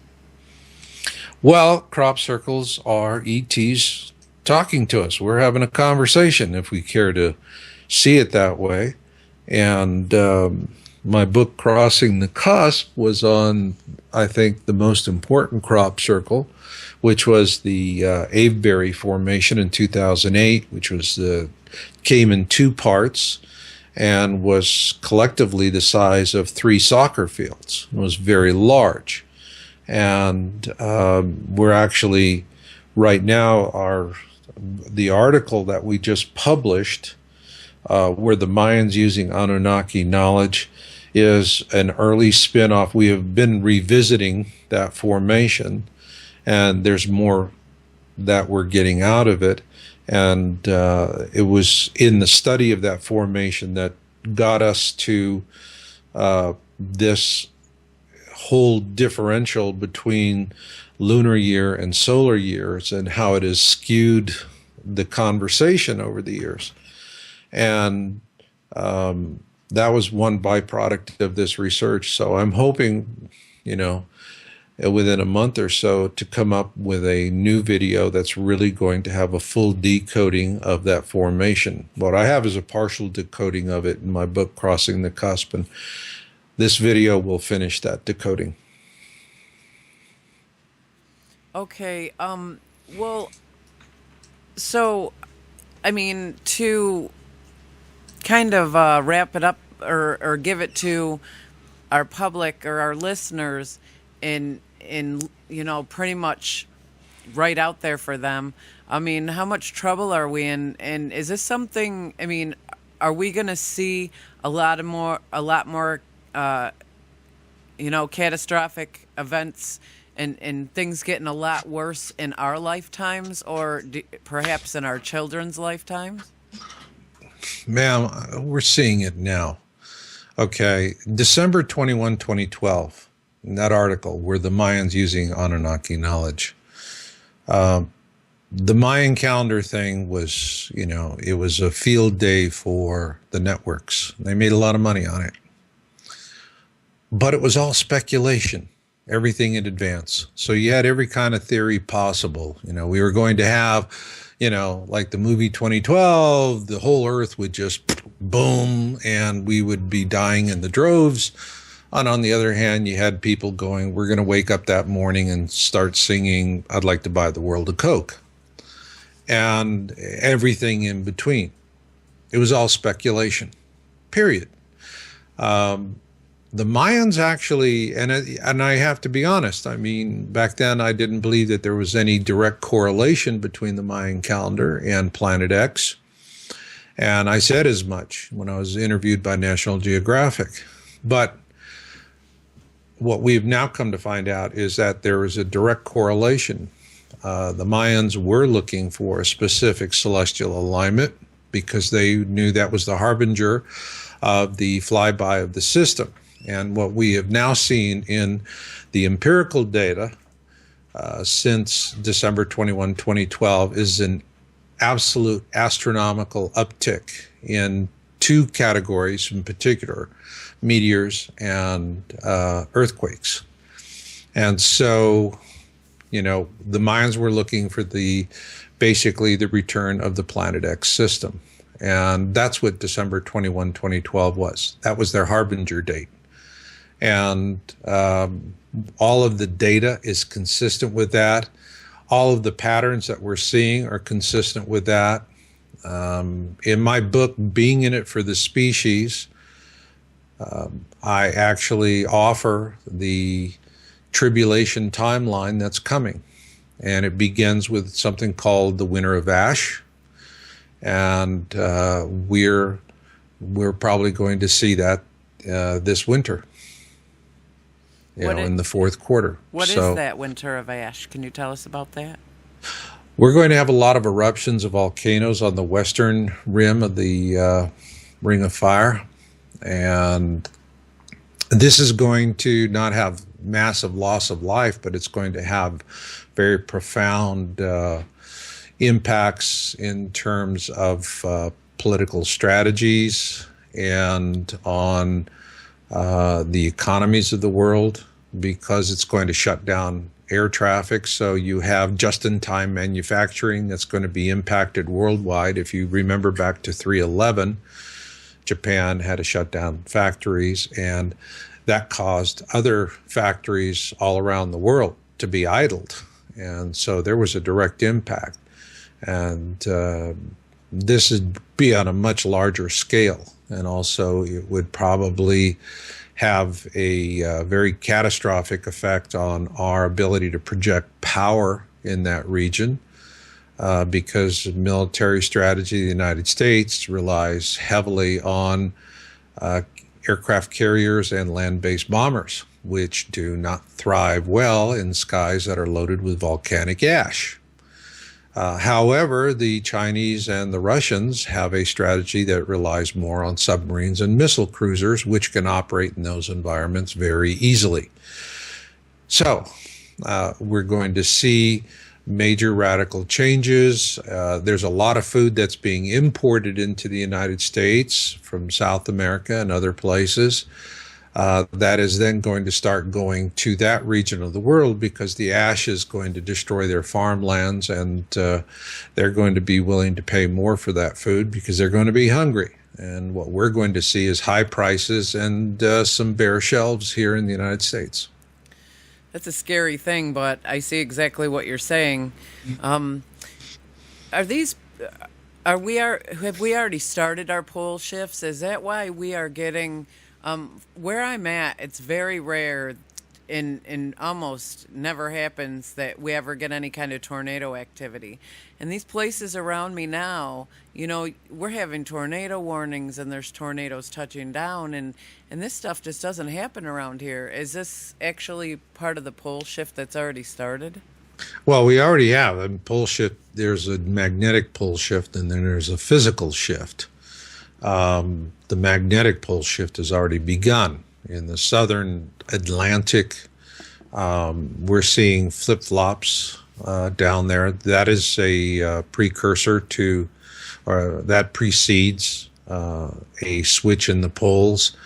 B: Well, crop circles are ETs talking to us. We're having a conversation, if we care to see it that way. And my book, Crossing the Cusp, was on, I think, the most important crop circle, which was the Avebury Formation in 2008, which came in two parts and was collectively the size of 3 soccer fields. It was very large. And we're actually, right now, the article that we just published, where the Mayans using Anunnaki knowledge, is an early spin-off. We have been revisiting that formation, and there's more that we're getting out of it. And it was in the study of that formation that got us to this whole differential between lunar year and solar years and how it has skewed the conversation over the years. And that was one byproduct of this research. So I'm hoping, you know, within a month or so to come up with a new video that's really going to have a full decoding of that formation. What I have is a partial decoding of it in my book, Crossing the Cusp, and this video will finish that decoding.
A: Okay. Well, so, I mean, to kind of wrap it up or give it to our public or our listeners in you know, pretty much right out there for them. I mean, how much trouble are we in? And is this something, I mean, are we going to see a lot more, you know, catastrophic events and things getting a lot worse in our lifetimes, or perhaps in our children's lifetimes?
B: Ma'am, we're seeing it now. Okay, December 21, 2012, in that article, were the Mayans using Anunnaki knowledge. The Mayan calendar thing was, you know, it was a field day for the networks. They made a lot of money on it. But it was all speculation, everything in advance. So you had every kind of theory possible. You know, we were going to have, you know, like the movie 2012, the whole earth would just boom and we would be dying in the droves. And on the other hand, you had people going, we're going to wake up that morning and start singing, I'd like to buy the world a Coke. And everything in between. It was all speculation, period. The Mayans actually, and I have to be honest, I mean, back then I didn't believe that there was any direct correlation between the Mayan calendar and Planet X. And I said as much when I was interviewed by National Geographic. But what we've now come to find out is that there is a direct correlation. The Mayans were looking for a specific celestial alignment because they knew that was the harbinger of the flyby of the system. And what we have now seen in the empirical data since December 21, 2012 is an absolute astronomical uptick in 2 categories in particular, meteors and earthquakes. And so, you know, the Mayans were looking for basically the return of the Planet X system. And that's what December 21, 2012 was. That was their harbinger date. And all of the data is consistent with that. All of the patterns that we're seeing are consistent with that. In my book, Being in It for the Species, I actually offer the tribulation timeline that's coming. And it begins with something called the Winter of Ash. And we're probably going to see that this winter, in the fourth quarter.
A: What is that Winter of Ash? Can you tell us about that?
B: We're going to have a lot of eruptions of volcanoes on the western rim of the Ring of Fire. And this is going to not have massive loss of life, but it's going to have very profound impacts in terms of political strategies and on the economies of the world, because it's going to shut down air traffic. So you have just-in-time manufacturing that's going to be impacted worldwide. If you remember back to 3/11, Japan had to shut down factories, and that caused other factories all around the world to be idled. And so there was a direct impact. And this would be on a much larger scale. And also it would probably have a very catastrophic effect on our ability to project power in that region, because military strategy of the United States relies heavily on aircraft carriers and land-based bombers, which do not thrive well in skies that are loaded with volcanic ash. However, the Chinese and the Russians have a strategy that relies more on submarines and missile cruisers, which can operate in those environments very easily. So we're going to see major radical changes. There's a lot of food that's being imported into the United States from South America and other places. That is then going to start going to that region of the world, because the ash is going to destroy their farmlands, and they're going to be willing to pay more for that food because they're going to be hungry. And what we're going to see is high prices and some bare shelves here in the United States.
A: That's a scary thing, but I see exactly what you're saying. Have we already started our pole shifts? Is that why we are getting where I'm at? It's very rare, and almost never happens that we ever get any kind of tornado activity. And these places around me now, we're having tornado warnings, and there's tornadoes touching down, and this stuff just doesn't happen around here. Is this actually part of the pole shift that's already started?
B: Well, we already have a pole shift. There's a magnetic pole shift, and then there's a physical shift. The magnetic pole shift has already begun in the southern Atlantic. We're seeing flip-flops down there. That is a precursor to, or that precedes a switch in the poles.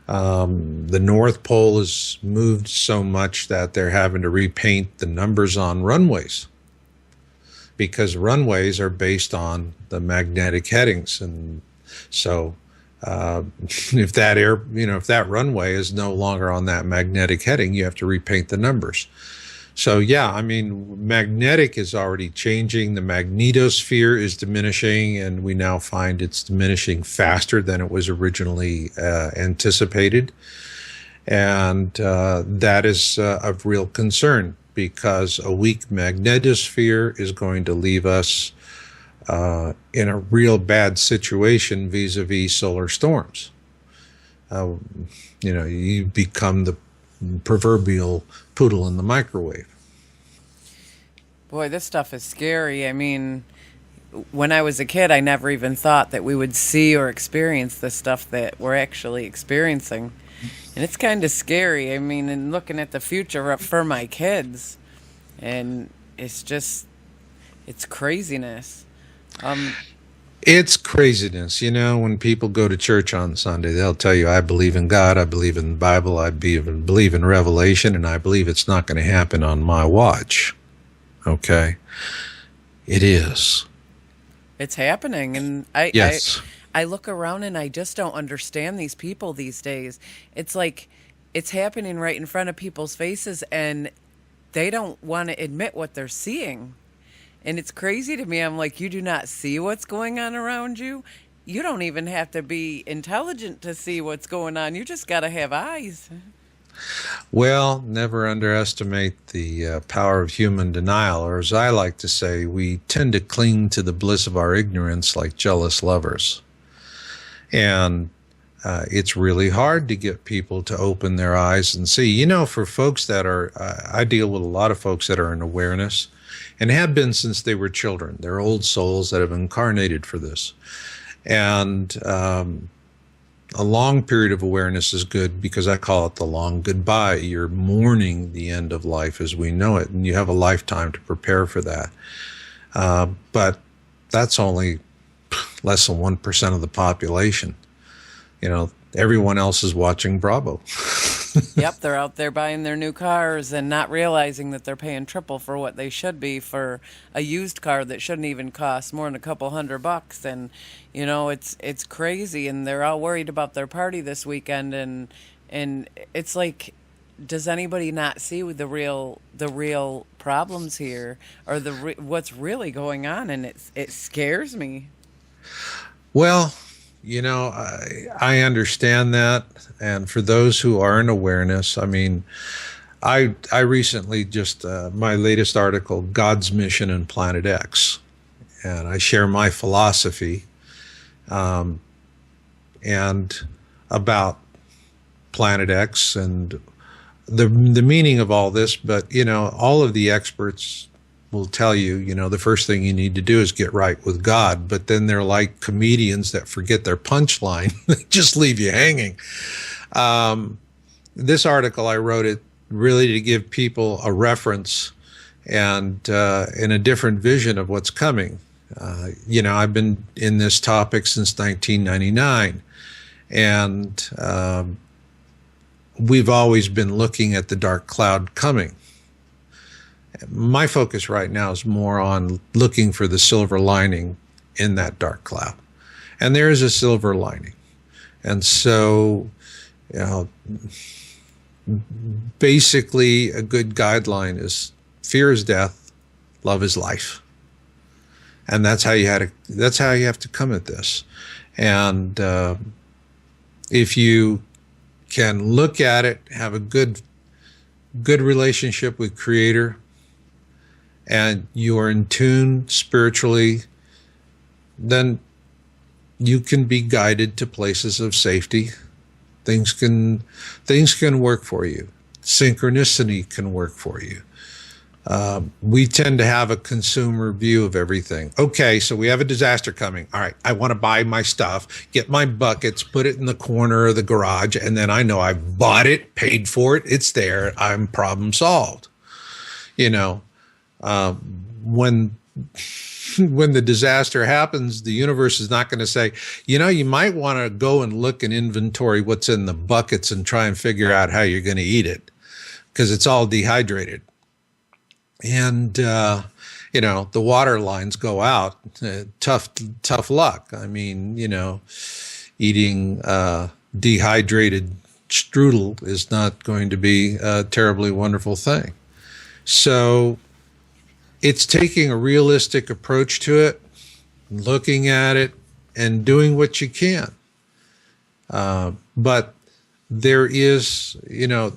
B: The North Pole has moved so much that they're having to repaint the numbers on runways, because runways are based on the magnetic headings. And so if that runway is no longer on that magnetic heading, you have to repaint the numbers. So yeah, I mean, magnetic is already changing. The magnetosphere is diminishing, and we now find it's diminishing faster than it was originally anticipated. And that is of real concern, because a weak magnetosphere is going to leave us in a real bad situation vis-a-vis solar storms. You become the proverbial poodle in the microwave.
A: Boy, this stuff is scary. I mean, when I was a kid, I never even thought that we would see or experience the stuff that we're actually experiencing. And it's kind of scary. I mean, and looking at the future for my kids, and it's craziness.
B: It's craziness. When people go to church on Sunday, they'll tell you, I believe in God, I believe in the Bible, I believe in Revelation, and I believe it's not going to happen on my watch. Okay? It is.
A: It's happening, and
B: Yes.
A: I look around and I just don't understand these people these days. It's like it's happening right in front of people's faces, and they don't want to admit what they're seeing. And it's crazy to me. I'm like, you do not see what's going on around you. you don't even have to be intelligent to see what's going on. You just got to have eyes.
B: Well, never underestimate the power of human denial, or as I like to say, we tend to cling to the bliss of our ignorance like jealous lovers. And it's really hard to get people to open their eyes and see. You know, for folks that are, I deal with a lot of folks that are in awareness and have been since they were children. They're old souls that have incarnated for this. And a long period of awareness is good because I call it the long goodbye. You're mourning the end of life as we know it, and you have a lifetime to prepare for that. But that's only less than 1% of the population. You know, everyone else is watching Bravo.
A: Yep, they're out there buying their new cars and not realizing that they're paying triple for what they should be for a used car that shouldn't even cost more than a couple $100. And you know, it's crazy. And they're all worried about their party this weekend. And it's like, does anybody not see the real problems here, or what's really going on? And it scares me.
B: Well, you know, I understand that. And for those who are in awareness, I mean, I recently just, my latest article, God's Mission in Planet X. And I share my philosophy and about Planet X and the meaning of all this. But, you know, all of the experts will tell you, you know, the first thing you need to do is get right with God. But then they're like comedians that forget their punchline. They just leave you hanging. This article, I wrote it really to give people a reference and a different vision of what's coming. You know, I've been in this topic since 1999. And we've always been looking at the dark cloud coming. My focus right now is more on looking for the silver lining in that dark cloud. And there is a silver lining. And so, you know, basically a good guideline is fear is death, love is life. And that's how you have to come at this. And if you can look at it, have a good relationship with Creator, and you are in tune spiritually, then you can be guided to places of safety. Things can work for you. Synchronicity can work for you. We tend to have a consumer view of everything. Okay, so we have a disaster coming. All right, I want to buy my stuff, get my buckets, put it in the corner of the garage, and then I know I've bought it, paid for it, it's there, I'm problem solved. You know, when the disaster happens, the universe is not going to say, you know, you might want to go and look and inventory what's in the buckets and try and figure out how you're going to eat it, because it's all dehydrated. And, you know, the water lines go out. Tough luck. I mean, you know, eating dehydrated strudel is not going to be a terribly wonderful thing. So it's taking a realistic approach to it, looking at it, and doing what you can. But there is, you know,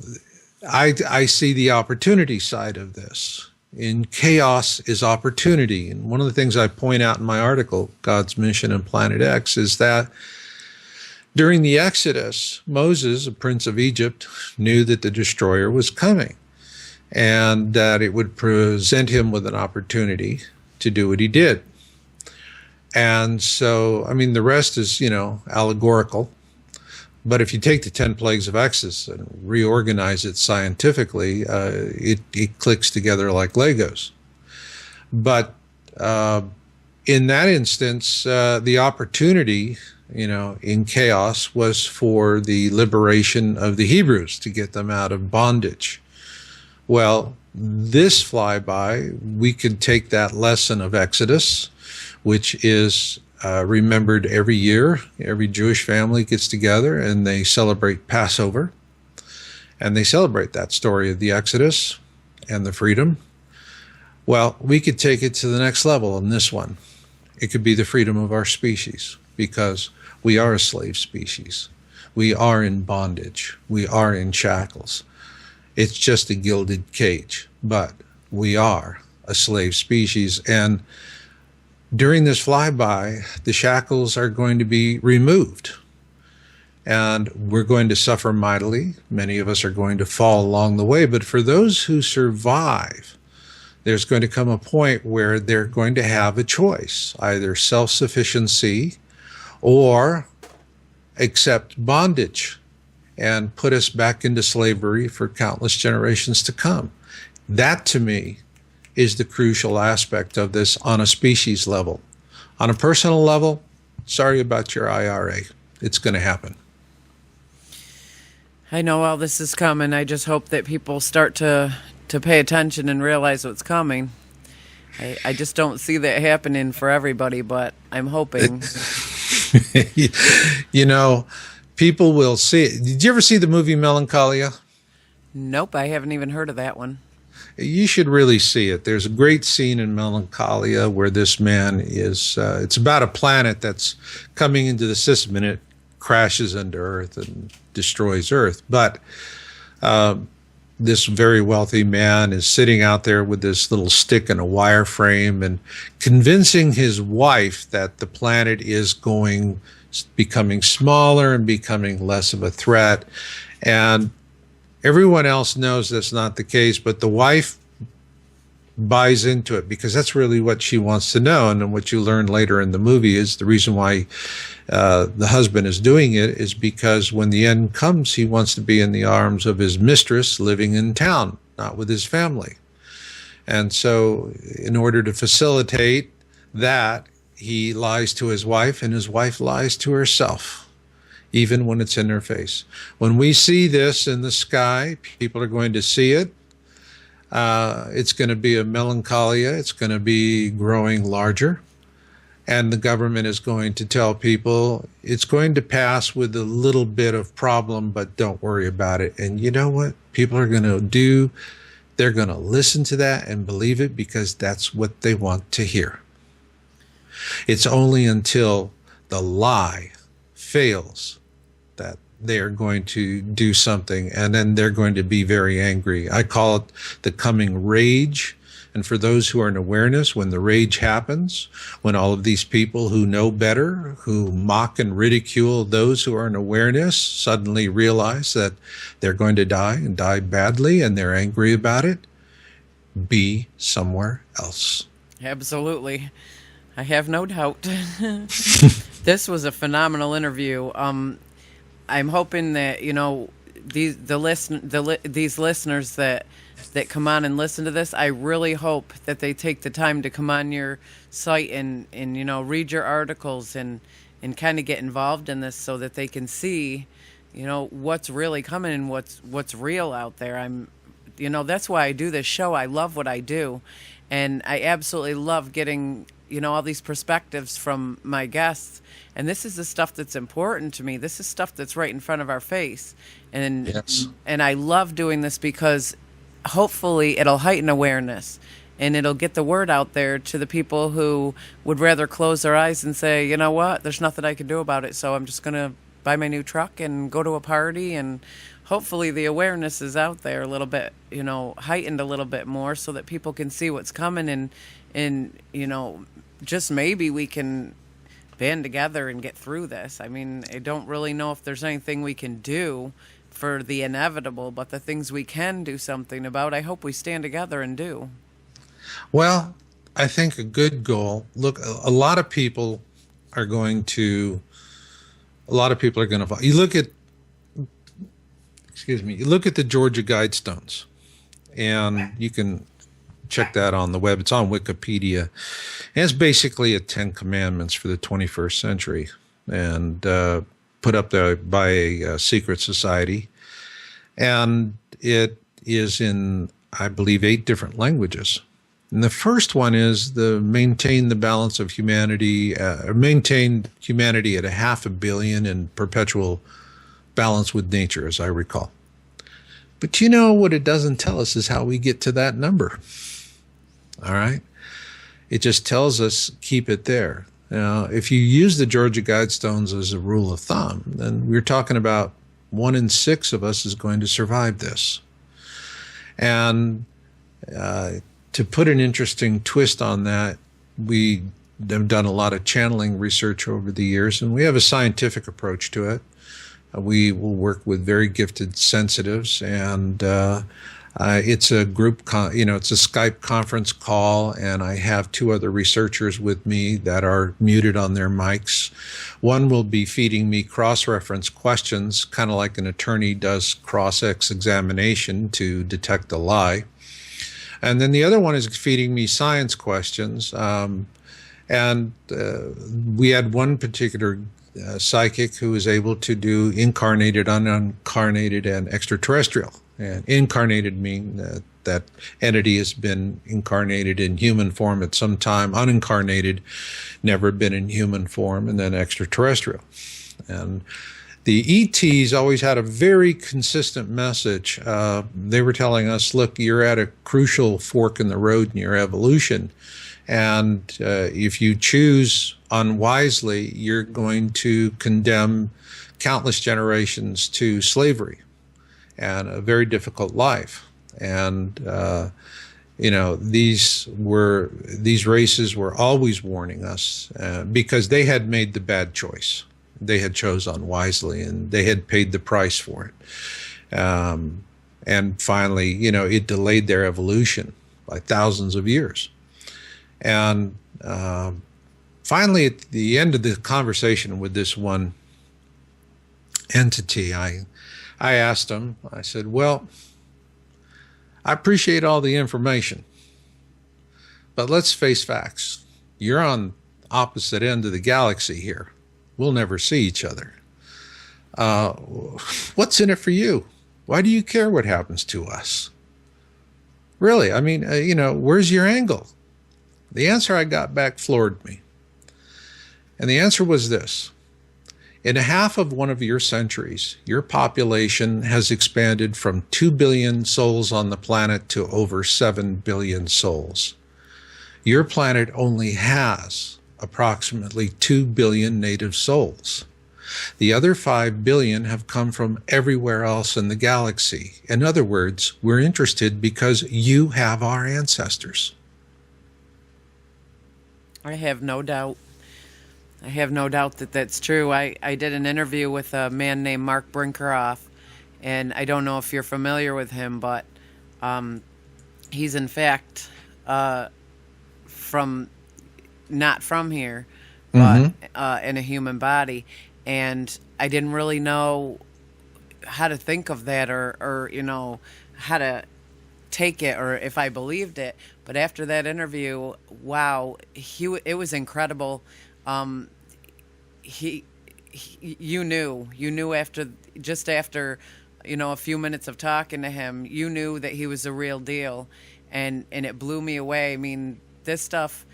B: I see the opportunity side of this. In chaos is opportunity. And one of the things I point out in my article, God's Mission in Planet X, is that during the Exodus, Moses, a prince of Egypt, knew that the destroyer was coming and that it would present him with an opportunity to do what he did. And so, I mean, the rest is, you know, allegorical. But if you take the 10 plagues of Exodus and reorganize it scientifically, it clicks together like Legos. But in that instance, the opportunity, you know, in chaos was for the liberation of the Hebrews, to get them out of bondage. Well, this flyby, we could take that lesson of Exodus, which is remembered every year. Every Jewish family gets together and they celebrate Passover. And they celebrate that story of the Exodus and the freedom. Well, we could take it to the next level in this one. It could be the freedom of our species. because we are a slave species. We are in bondage. We are in shackles. It's just a gilded cage, but we are a slave species. And during this flyby, the shackles are going to be removed. And we're going to suffer mightily. Many of us are going to fall along the way. But for those who survive, there's going to come a point where they're going to have a choice, either self-sufficiency or accept bondage and put us back into slavery for countless generations to come. That, to me, is the crucial aspect of this on a species level. On a personal level, sorry about your IRA. It's going to happen.
A: I know all this is coming. I just hope that people start to pay attention and realize what's coming. I just don't see that happening for everybody, but I'm hoping.
B: You know, people will see it. Did you ever see the movie Melancholia?
A: Nope, I haven't even heard of that one.
B: You should really see it. There's a great scene in Melancholia where this man is, it's about a planet that's coming into the system and it crashes into Earth and destroys Earth. But this very wealthy man is sitting out there with this little stick and a wire frame and convincing his wife that the planet is becoming smaller and becoming less of a threat. And everyone else knows that's not the case, but the wife buys into it because that's really what she wants to know. And then what you learn later in the movie is the reason why the husband is doing it is because when the end comes, he wants to be in the arms of his mistress living in town, not with his family. And so in order to facilitate that, he lies to his wife and his wife lies to herself, even when it's in their face. When we see this in the sky, people are going to see it. It's going to be a melancholia. It's going to be growing larger. And the government is going to tell people it's going to pass with a little bit of problem, but don't worry about it. And you know what people are going to do? They're going to listen to that and believe it because that's what they want to hear. It's only until the lie fails that they are going to do something, and then they're going to be very angry. I call it the coming rage. And for those who are in awareness, when the rage happens, when all of these people who know better, who mock and ridicule those who are in awareness, suddenly realize that they're going to die and die badly, and they're angry about it, be somewhere else.
A: Absolutely. I have no doubt. This was a phenomenal interview. I'm hoping that, these listeners that come on and listen to this, I really hope that they take the time to come on your site and read your articles and kind of get involved in this so that they can see, what's really coming and what's real out there. That's why I do this show. I love what I do, and I absolutely love getting all these perspectives from my guests. And this is the stuff that's important to me. This is stuff that's right in front of our face. And
B: yes.
A: And I love doing this because hopefully it'll heighten awareness and it'll get the word out there to the people who would rather close their eyes and say, you know what, there's nothing I can do about it, so I'm just going to buy my new truck and go to a party. And hopefully the awareness is out there a little bit, heightened a little bit more so that people can see what's coming and just maybe we can band together and get through this. I mean, I don't really know if there's anything we can do for the inevitable, but the things we can do something about, I hope we stand together and do.
B: Well, I think a good goal, look, a lot of people are going to you look at the Georgia Guidestones, and you can check that on the web. It's on Wikipedia. And it's basically a 10 commandments for the 21st century, and put up there by a secret society. And it is in, I believe, 8 different languages. And the first one is maintain the balance of humanity, maintain humanity at 500 million in perpetual balance with nature, as I recall. But what it doesn't tell us is how we get to that number. All right? It just tells us keep it there. Now, if you use the Georgia Guidestones as a rule of thumb, then we're talking about 1 in 6 of us is going to survive this. And to put an interesting twist on that, we have done a lot of channeling research over the years, and we have a scientific approach to it. We will work with very gifted sensitives, and it's a group, it's a Skype conference call, and I have 2 other researchers with me that are muted on their mics. One will be feeding me cross-reference questions, kind of like an attorney does cross-examination to detect a lie. And then the other one is feeding me science questions. We had one particular psychic who was able to do incarnated, unincarnated, and extraterrestrial. And incarnated mean that entity has been incarnated in human form at some time, unincarnated, never been in human form, and then extraterrestrial. And the ETs always had a very consistent message. They were telling us, look, you're at a crucial fork in the road in your evolution. And if you choose unwisely, you're going to condemn countless generations to slavery and a very difficult life. And, these races were always warning us because they had made the bad choice. They had chosen unwisely, and they had paid the price for it. And finally, it delayed their evolution by thousands of years. And finally, at the end of the conversation with this one entity, I asked him, I said, well, I appreciate all the information, but let's face facts. You're on opposite end of the galaxy here. We'll never see each other. What's in it for you? Why do you care what happens to us? Really, I mean, where's your angle? The answer I got back floored me. And the answer was this. In half of one of your centuries, your population has expanded from 2 billion souls on the planet to over 7 billion souls. Your planet only has approximately 2 billion native souls. The other 5 billion have come from everywhere else in the galaxy. In other words, we're interested because you have our ancestors.
A: I have no doubt. I have no doubt that that's true. I did an interview with a man named Mark Brinkeroff, and I don't know if you're familiar with him, but he's in fact not from here, but in a human body. And I didn't really know how to think of that or how to take it or if I believed it. But after that interview, wow, it was incredible. You knew after a few minutes of talking to him, you knew that he was the real deal, and it blew me away. I mean, this stuff,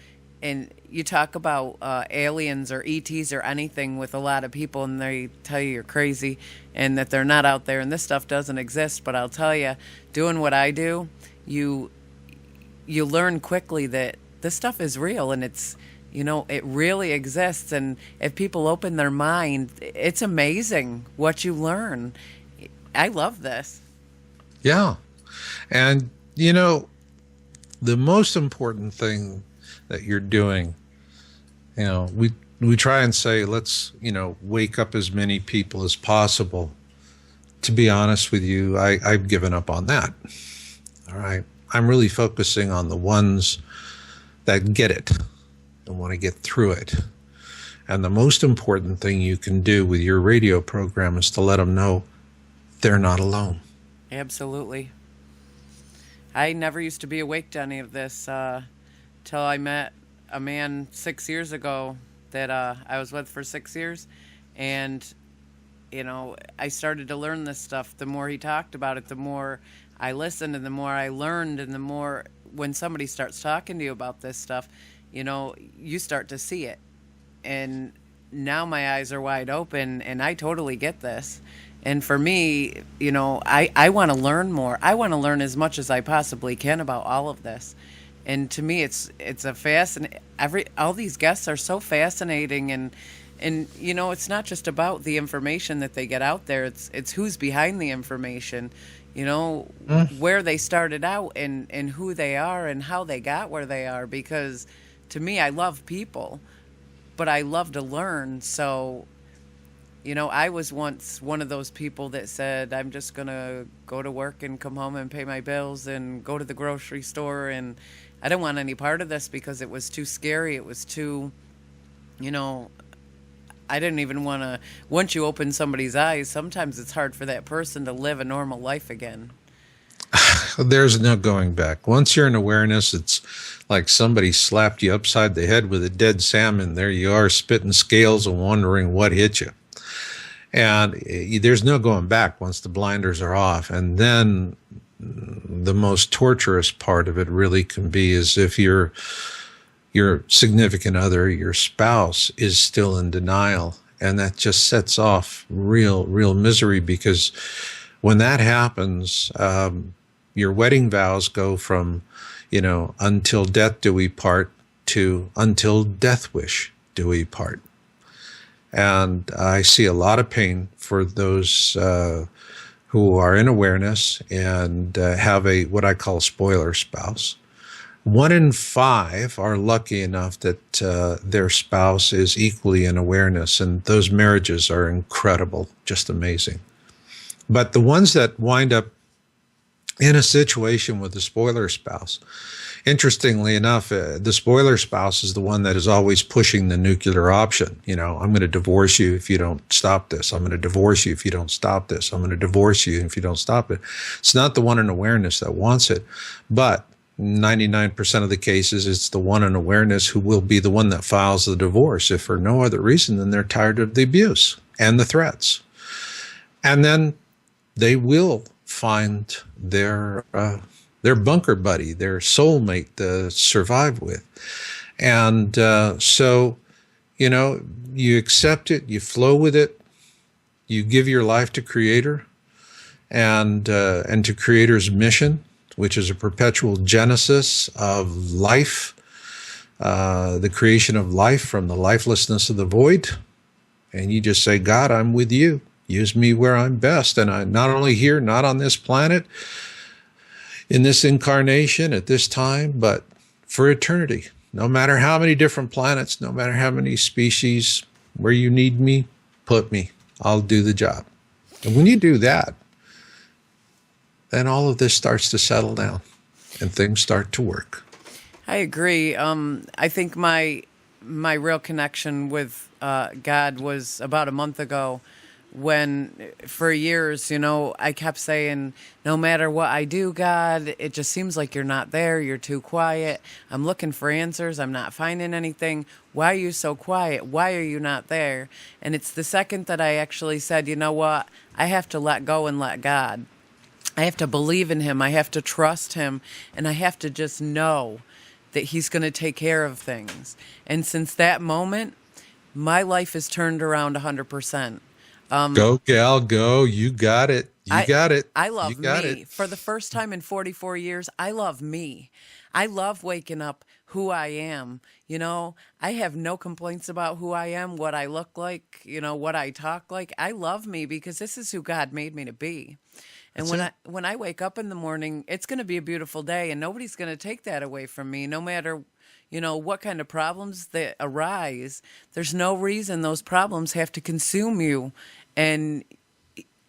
A: and you talk about aliens or ETs or anything with a lot of people, and they tell you you're crazy and that they're not out there, and this stuff doesn't exist. But I'll tell you, doing what I do, you learn quickly that this stuff is real, and it's, it really exists. And if people open their mind, it's amazing what you learn. I love this.
B: Yeah. And, the most important thing that you're doing, we try and say, let's, wake up as many people as possible. To be honest with you, I've given up on that. All right. I'm really focusing on the ones that get it and want to get through it. And the most important thing you can do with your radio program is to let them know they're not alone.
A: Absolutely. I never used to be awake to any of this till I met a man 6 years ago that I was with for 6 years. And, I started to learn this stuff. The more he talked about it, the more I listened and the more I learned, and the more when somebody starts talking to you about this stuff, you start to see it. And now my eyes are wide open and I totally get this. And for me, I want to learn more. I want to learn as much as I possibly can about all of this. And to me, it's a fascinating. All these guests are so fascinating, and it's not just about the information that they get out there. It's who's behind the information, where they started out, and who they are and how they got where they are. Because to me, I love people, but I love to learn. So, I was once one of those people that said, I'm just going to go to work and come home and pay my bills and go to the grocery store. And I didn't want any part of this because it was too scary. It was too, you know, I didn't even want to. Once you open somebody's eyes, sometimes it's hard for that person to live a normal life again.
B: There's no going back. Once you're in awareness, it's like somebody slapped you upside the head with a dead salmon. There you are, spitting scales and wondering what hit you. And there's no going back once the blinders are off. And then the most torturous part of it really can be is if your significant other, your spouse, is still in denial. And that just sets off real misery, because when that happens, your wedding vows go from, until death do we part, to until death wish do we part. And I see a lot of pain for those who are in awareness and have what I call a spoiler spouse. 1 in 5 are lucky enough that their spouse is equally in awareness, and those marriages are incredible, just amazing. But the ones that wind up in a situation with the spoiler spouse, interestingly enough, the spoiler spouse is the one that is always pushing the nuclear option. I'm going to divorce you if you don't stop this. I'm going to divorce you if you don't stop this. I'm going to divorce you if you don't stop it. It's not the one in awareness that wants it, but 99% of the cases, it's the one in awareness who will be the one that files the divorce, if for no other reason than they're tired of the abuse and the threats. And then they will find their bunker buddy, their soulmate to survive with. And so, you accept it, you flow with it, you give your life to Creator and to Creator's mission, which is a perpetual genesis of life, the creation of life from the lifelessness of the void. And you just say, God, I'm with you. Use me where I'm best. And I'm not only here, not on this planet, in this incarnation, at this time, but for eternity. No matter how many different planets, no matter how many species, where you need me, put me. I'll do the job. And when you do that, then all of this starts to settle down and things start to work.
A: I agree. I think my real connection with God was about a month ago, when for years, I kept saying, no matter what I do, God, it just seems like you're not there. You're too quiet. I'm looking for answers. I'm not finding anything. Why are you so quiet? Why are you not there? And it's the second that I actually said, you know what? I have to let go and let God. I have to believe in him. I have to trust him. And I have to just know that he's going to take care of things. And since that moment, my life has turned around 100%.
B: Go, gal, go. You got it. You got it.
A: I love
B: you got
A: me.
B: It.
A: For the first time in 44 years, I love me. I love waking up who I am. I have no complaints about who I am, what I look like, what I talk like. I love me because this is who God made me to be. And when I wake up in the morning, it's going to be a beautiful day, and nobody's going to take that away from me, no matter what kind of problems that arise. There's no reason those problems have to consume you. And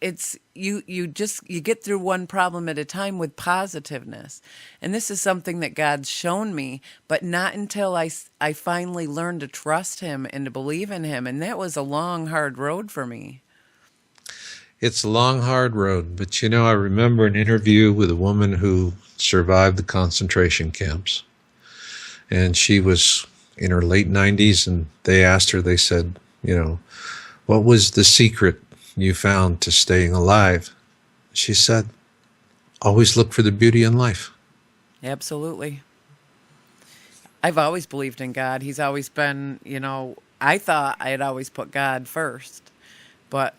A: it's you get through one problem at a time with positiveness. And this is something that God's shown me, but not until I finally learned to trust him and to believe in him. And that was a long, hard road for me.
B: It's a long, hard road. But, I remember an interview with a woman who survived the concentration camps. And she was in her late 90s, and they asked her, they said, what was the secret you found to staying alive? She said, always look for the beauty in life.
A: Absolutely. I've always believed in God. He's always been, I thought I had always put God first. But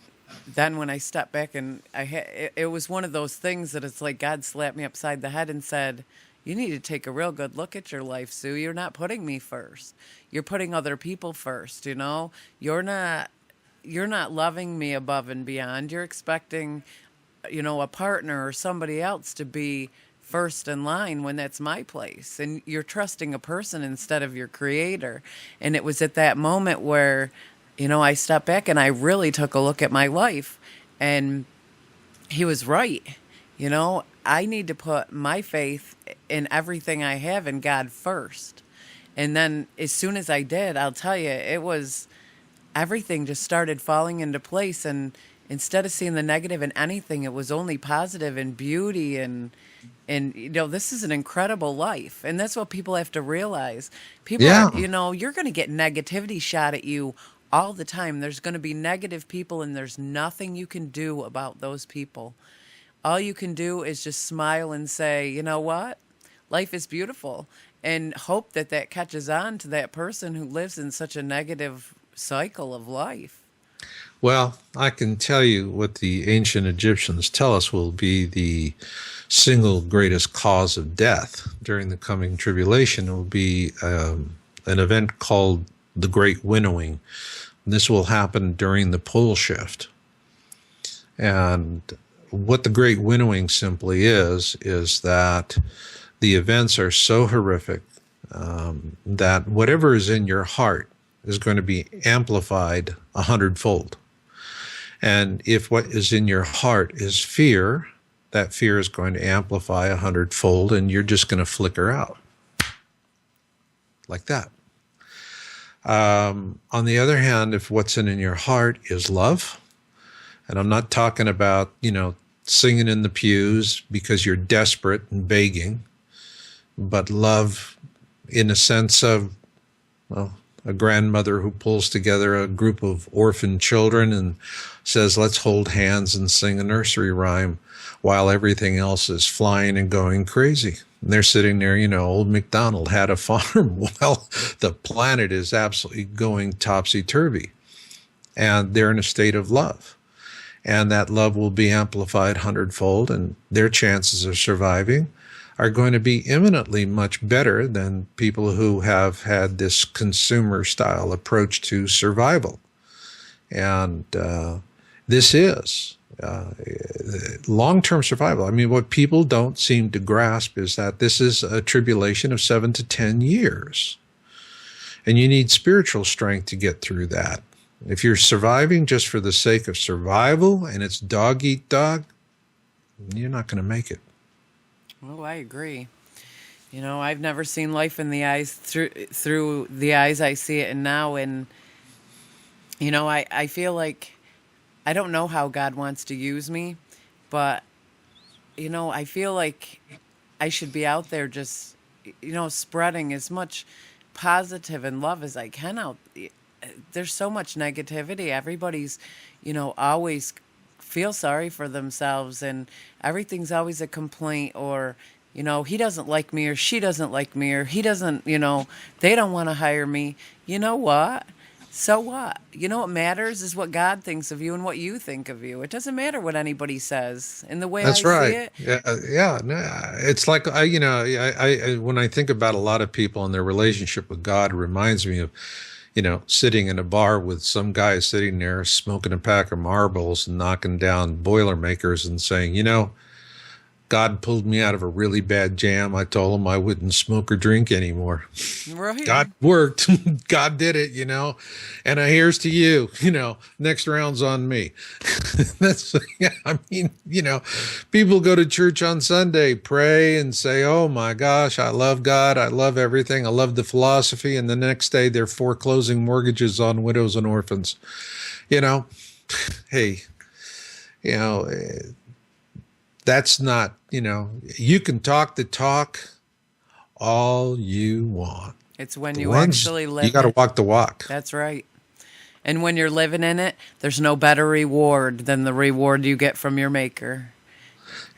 A: then when I stepped back and it was one of those things that it's like God slapped me upside the head and said, you need to take a real good look at your life, Sue. You're not putting me first. You're putting other people first, you know? You're not loving me above and beyond. You're expecting, a partner or somebody else to be first in line when that's my place. And you're trusting a person instead of your creator. And it was at that moment where, I stepped back and I really took a look at my life. And he was right. I need to put my faith in everything I have in God first. And then as soon as I did, I'll tell you, everything just started falling into place. And instead of seeing the negative in anything, it was only positive and beauty. And this is an incredible life. And that's what people have to realize. People
B: Yeah.
A: you're going to get negativity shot at you all the time. There's going to be negative people, and there's nothing you can do about those people. All you can do is just smile and say, you know what? Life is beautiful. And hope that catches on to that person who lives in such a negative cycle of life.
B: Well, I can tell you what the ancient Egyptians tell us will be the single greatest cause of death during the coming tribulation. It will be an event called the Great Winnowing. This will happen during the pole shift. And what the Great Winnowing simply is that the events are so horrific that whatever is in your heart is going to be amplified 100-fold. And if what is in your heart is fear, that fear is going to amplify 100-fold, and you're just going to flicker out like that. On the other hand, if what's in your heart is love, and I'm not talking about, singing in the pews because you're desperate and begging, but love in a sense of, well, a grandmother who pulls together a group of orphan children and says, let's hold hands and sing a nursery rhyme while everything else is flying and going crazy. And they're sitting there, old MacDonald had a farm while the planet is absolutely going topsy-turvy. And they're in a state of love. And that love will be amplified 100-fold, and their chances of surviving are going to be eminently much better than people who have had this consumer-style approach to survival. And this is long-term survival. I mean, what people don't seem to grasp is that this is a tribulation of 7 to 10 years. And you need spiritual strength to get through that. If you're surviving just for the sake of survival and it's dog eat dog, you're not going to make it.
A: Oh, I agree. I've never seen life in the eyes through the eyes I see it in now. And, I feel like I don't know how God wants to use me, but, I feel like I should be out there just, spreading as much positive and love as I can out. There's so much negativity. Everybody's, always feel sorry for themselves, and everything's always a complaint, or, he doesn't like me, or she doesn't like me, or he doesn't, they don't want to hire me. You know what? So what? What matters is what God thinks of you and what you think of you. It doesn't matter what anybody says. And the way
B: That's
A: I
B: right.
A: see it,
B: Yeah. No, it's like I when I think about a lot of people and their relationship with God, it reminds me of, sitting in a bar with some guy sitting there smoking a pack of marbles and knocking down Boilermakers and saying, God pulled me out of a really bad jam. I told him I wouldn't smoke or drink anymore.
A: right?
B: God worked. God did it, and here's to you, next round's on me. That's, yeah, I mean, people go to church on Sunday, pray and say, oh my gosh, I love God. I love everything. I love the philosophy. And the next day they're foreclosing mortgages on widows and orphans. Hey, that's not, you can talk the talk all you want.
A: It's when you actually live
B: You got to
A: it.
B: walk the walk.
A: That's right. And when you're living in it, there's no better reward than the reward you get from your maker.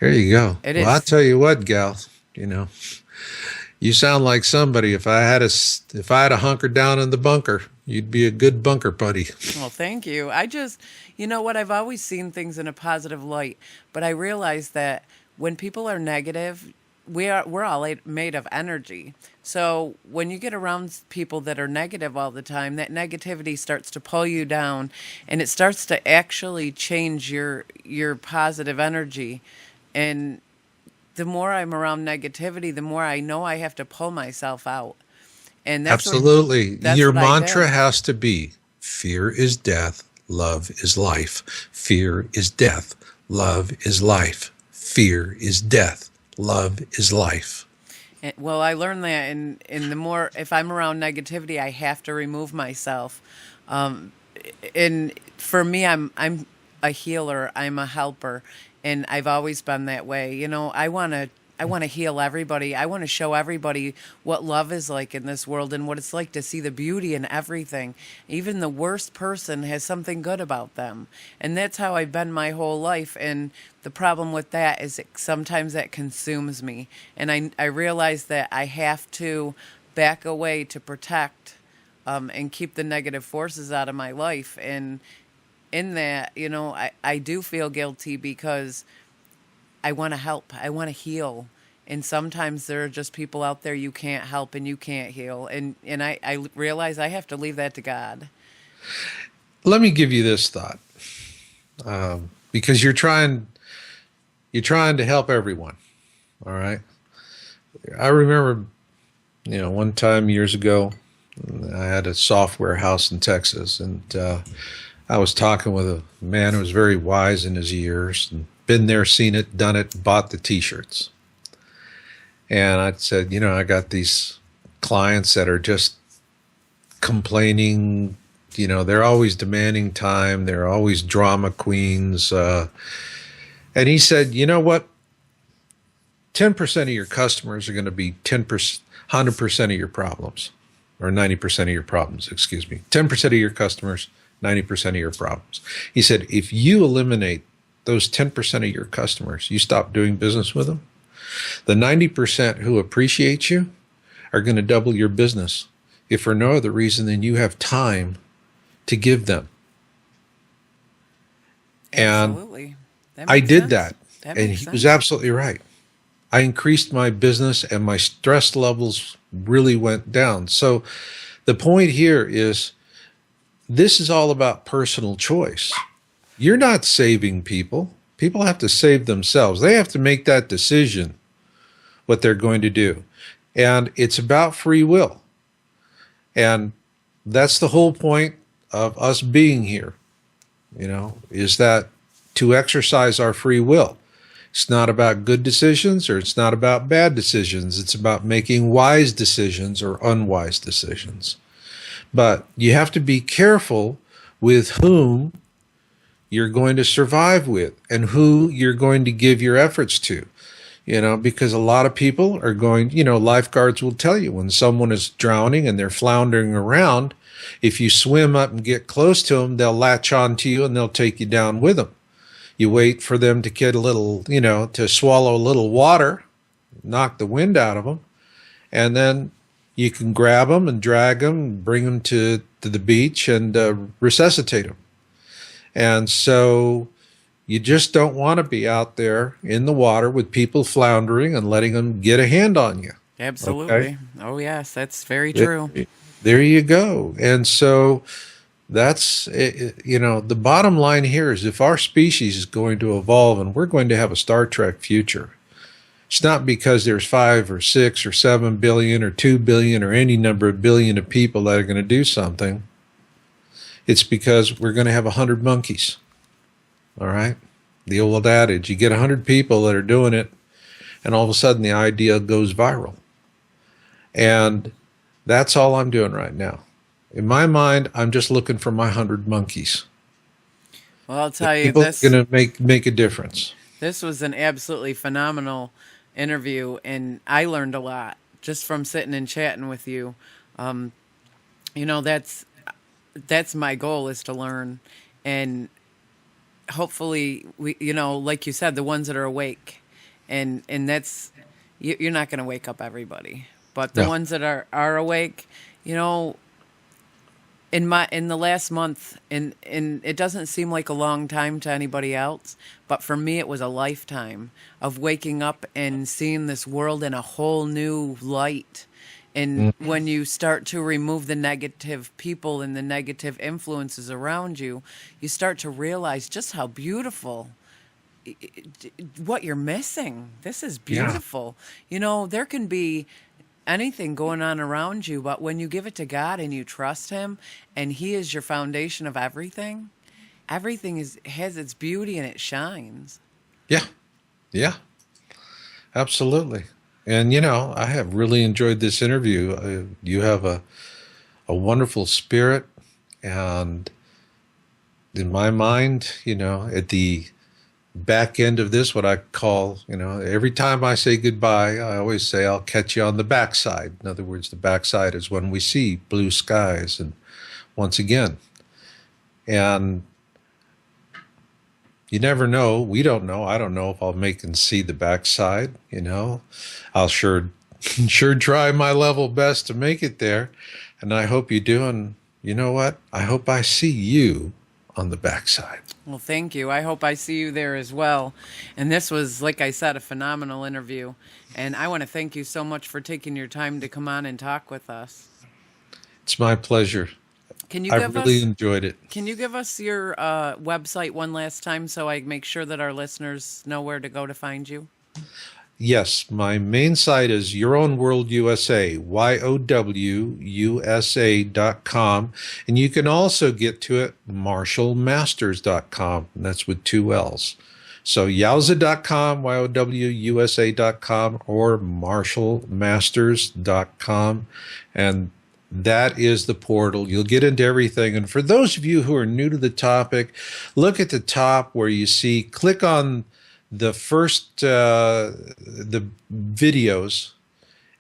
B: There you go.
A: It
B: Well,
A: is.
B: I'll tell you what, gal, you sound like somebody. If I had to hunker down in the bunker, you'd be a good bunker buddy.
A: Well, thank you. I just, what? I've always seen things in a positive light, but I realize that when people are negative, we're all made of energy. So when you get around people that are negative all the time, that negativity starts to pull you down, and it starts to actually change your positive energy. And the more I'm around negativity, the more I know I have to pull myself out. And
B: Absolutely.
A: that's
B: Your
A: what I
B: mantra
A: did.
B: has to be fear is death, love is life. Fear is death, love is life. Fear is death, love is life.
A: Well, I learned that, and the more if I'm around negativity, I have to remove myself. Um, and for me, I'm a healer. I'm a helper, and I've always been that way. I want to heal everybody. I want to show everybody what love is like in this world and what it's like to see the beauty in everything. Even the worst person has something good about them. And that's how I've been my whole life. And the problem with that is sometimes that consumes me. And I realize that I have to back away to protect and keep the negative forces out of my life. And in that, I do feel guilty because I want to help. I want to heal. And sometimes there are just people out there you can't help and you can't heal. And I realize I have to leave that to God.
B: Let me give you this thought, because you're trying to help everyone. All right. I remember, one time years ago, I had a software house in Texas, and I was talking with a man who was very wise in his years, and been there, seen it, done it, bought the T-shirts. And I said, I got these clients that are just complaining. They're always demanding time. They're always drama queens. And he said, you know what? 10% of your customers are going to be 10%, 100% of your problems, or 90% of your problems, excuse me. 10% of your customers, 90% of your problems. He said, if you eliminate those 10% of your customers, you stop doing business with them, the 90% who appreciate you are going to double your business, if for no other reason than you have time to give them. And
A: Absolutely. That
B: I
A: makes
B: did
A: sense.
B: that.
A: That
B: And
A: makes
B: he was
A: sense.
B: absolutely right. I increased my business and my stress levels really went down. So the point here is this is all about personal choice. You're not saving people. People have to save themselves. They have to make that decision what they're going to do. And it's about free will. And that's the whole point of us being here, is that to exercise our free will. It's not about good decisions or it's not about bad decisions. It's about making wise decisions or unwise decisions. But you have to be careful with whom you're going to survive with and who you're going to give your efforts to. Because a lot of people are going, lifeguards will tell you when someone is drowning and they're floundering around, if you swim up and get close to them, they'll latch on to you and they'll take you down with them. You wait for them to get a little, to swallow a little water, knock the wind out of them, and then you can grab them and drag them and bring them to the beach and resuscitate them. And so you just don't want to be out there in the water with people floundering and letting them get a hand on you. Okay?
A: Absolutely. Oh, yes, that's very true.
B: There you go. And so that's, the bottom line here is if our species is going to evolve and we're going to have a Star Trek future, it's not because there's 5 or 6 or 7 billion or 2 billion or any number of billion of people that are going to do something. It's because we're going to have 100 monkeys. All right? The old adage, you get 100 people that are doing it, and all of a sudden the idea goes viral. And that's all I'm doing right now. In my mind, I'm just looking for my 100 monkeys.
A: Well, I'll
B: The
A: tell you,
B: people that are going to make a difference.
A: this was an absolutely phenomenal interview, and I learned a lot just from sitting and chatting with you. Um, that's my goal, is to learn, and hopefully we, like you said, the ones that are awake, and that's you're not going to wake up everybody, but the
B: No.
A: ones that are awake, you know In the last month, and it doesn't seem like a long time to anybody else, but for me it was a lifetime of waking up and seeing this world in a whole new light. And when you start to remove the negative people and the negative influences around you, you start to realize just how beautiful what you're missing. This is
B: Yeah.
A: beautiful. You know, there can be anything going on around you, but when you give it to God and you trust Him and He is your foundation of everything, everything has its beauty and it shines.
B: Yeah. Yeah. Absolutely. And I have really enjoyed this interview. You have a wonderful spirit, and in my mind, at the back end of this, what I call, every time I say goodbye, I always say I'll catch you on the backside. In other words, the backside is when we see blue skies, and once again, and you never know. We don't know. I don't know if I'll make and see the backside. I'll sure try my level best to make it there, and I hope you do. And you know what? I hope I see you on the backside.
A: Well, thank you. I hope I see you there as well. And this was, like I said, a phenomenal interview. And I want to thank you so much for taking your time to come on and talk with us.
B: It's my pleasure. I really enjoyed it.
A: Can you give us your website one last time so I make sure that our listeners know where to go to find you?
B: Yes, my main site is Your Own World USA, YOWUSA.com. And you can also get to it marshallmasters.com, and that's with 2 L's. So yowza.com, YOWUSA.com, or marshallmasters.com. And that is the portal. You'll get into everything. And for those of you who are new to the topic, look at the top where you see, click on the first, the videos.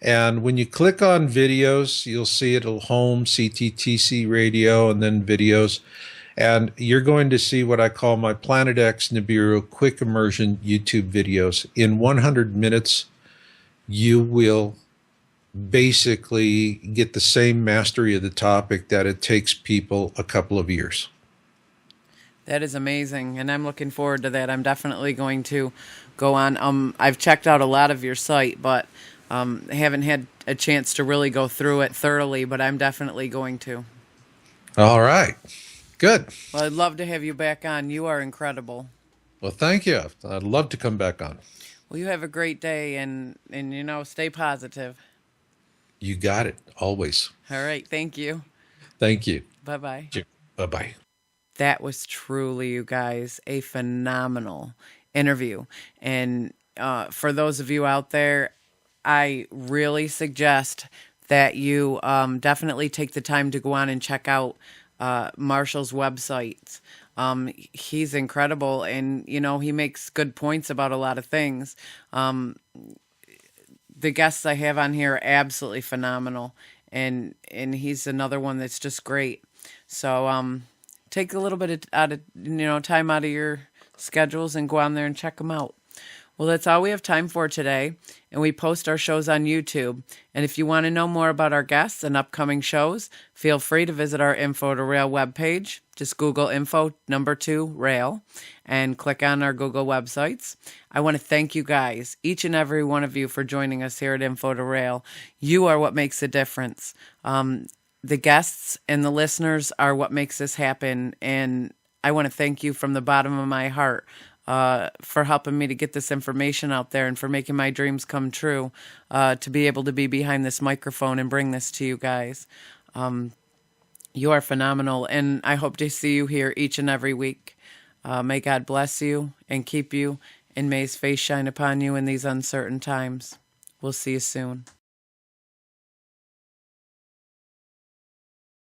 B: And when you click on videos, you'll see it'll home, CTTC radio, and then videos. And you're going to see what I call my Planet X Nibiru quick immersion YouTube videos. In 100 minutes, you will basically get the same mastery of the topic that it takes people a couple of years.
A: That is amazing, and I'm looking forward to that. I'm definitely going to go on. I've checked out a lot of your site, but haven't had a chance to really go through it thoroughly, but I'm definitely going to.
B: All right. Good.
A: Well, I'd love to have you back on. You are incredible.
B: Well, thank you. I'd love to come back on.
A: Well, you have a great day, and stay positive.
B: You got it. Always.
A: All right. Thank you.
B: Thank you.
A: Bye-bye.
B: Bye-bye.
A: That was truly, you guys, a phenomenal interview. And for those of you out there, I really suggest that you definitely take the time to go on and check out Marshall's website. He's incredible, and, he makes good points about a lot of things. The guests I have on here are absolutely phenomenal, and he's another one that's just great. So take a little bit of time out of your schedules and go on there and check them out. Well, that's all we have time for today, and we post our shows on YouTube. And if you want to know more about our guests and upcoming shows, feel free to visit our info2rail webpage. Just Google info2rail and click on our Google websites. I want to thank you guys, each and every one of you, for joining us here at info2rail. You are what makes a difference. The guests and the listeners are what makes this happen, and I want to thank you from the bottom of my heart for helping me to get this information out there and for making my dreams come true, to be able to be behind this microphone and bring this to you guys. You are phenomenal, and I hope to see you here each and every week. May God bless you and keep you, and may His face shine upon you in these uncertain times. We'll see you soon.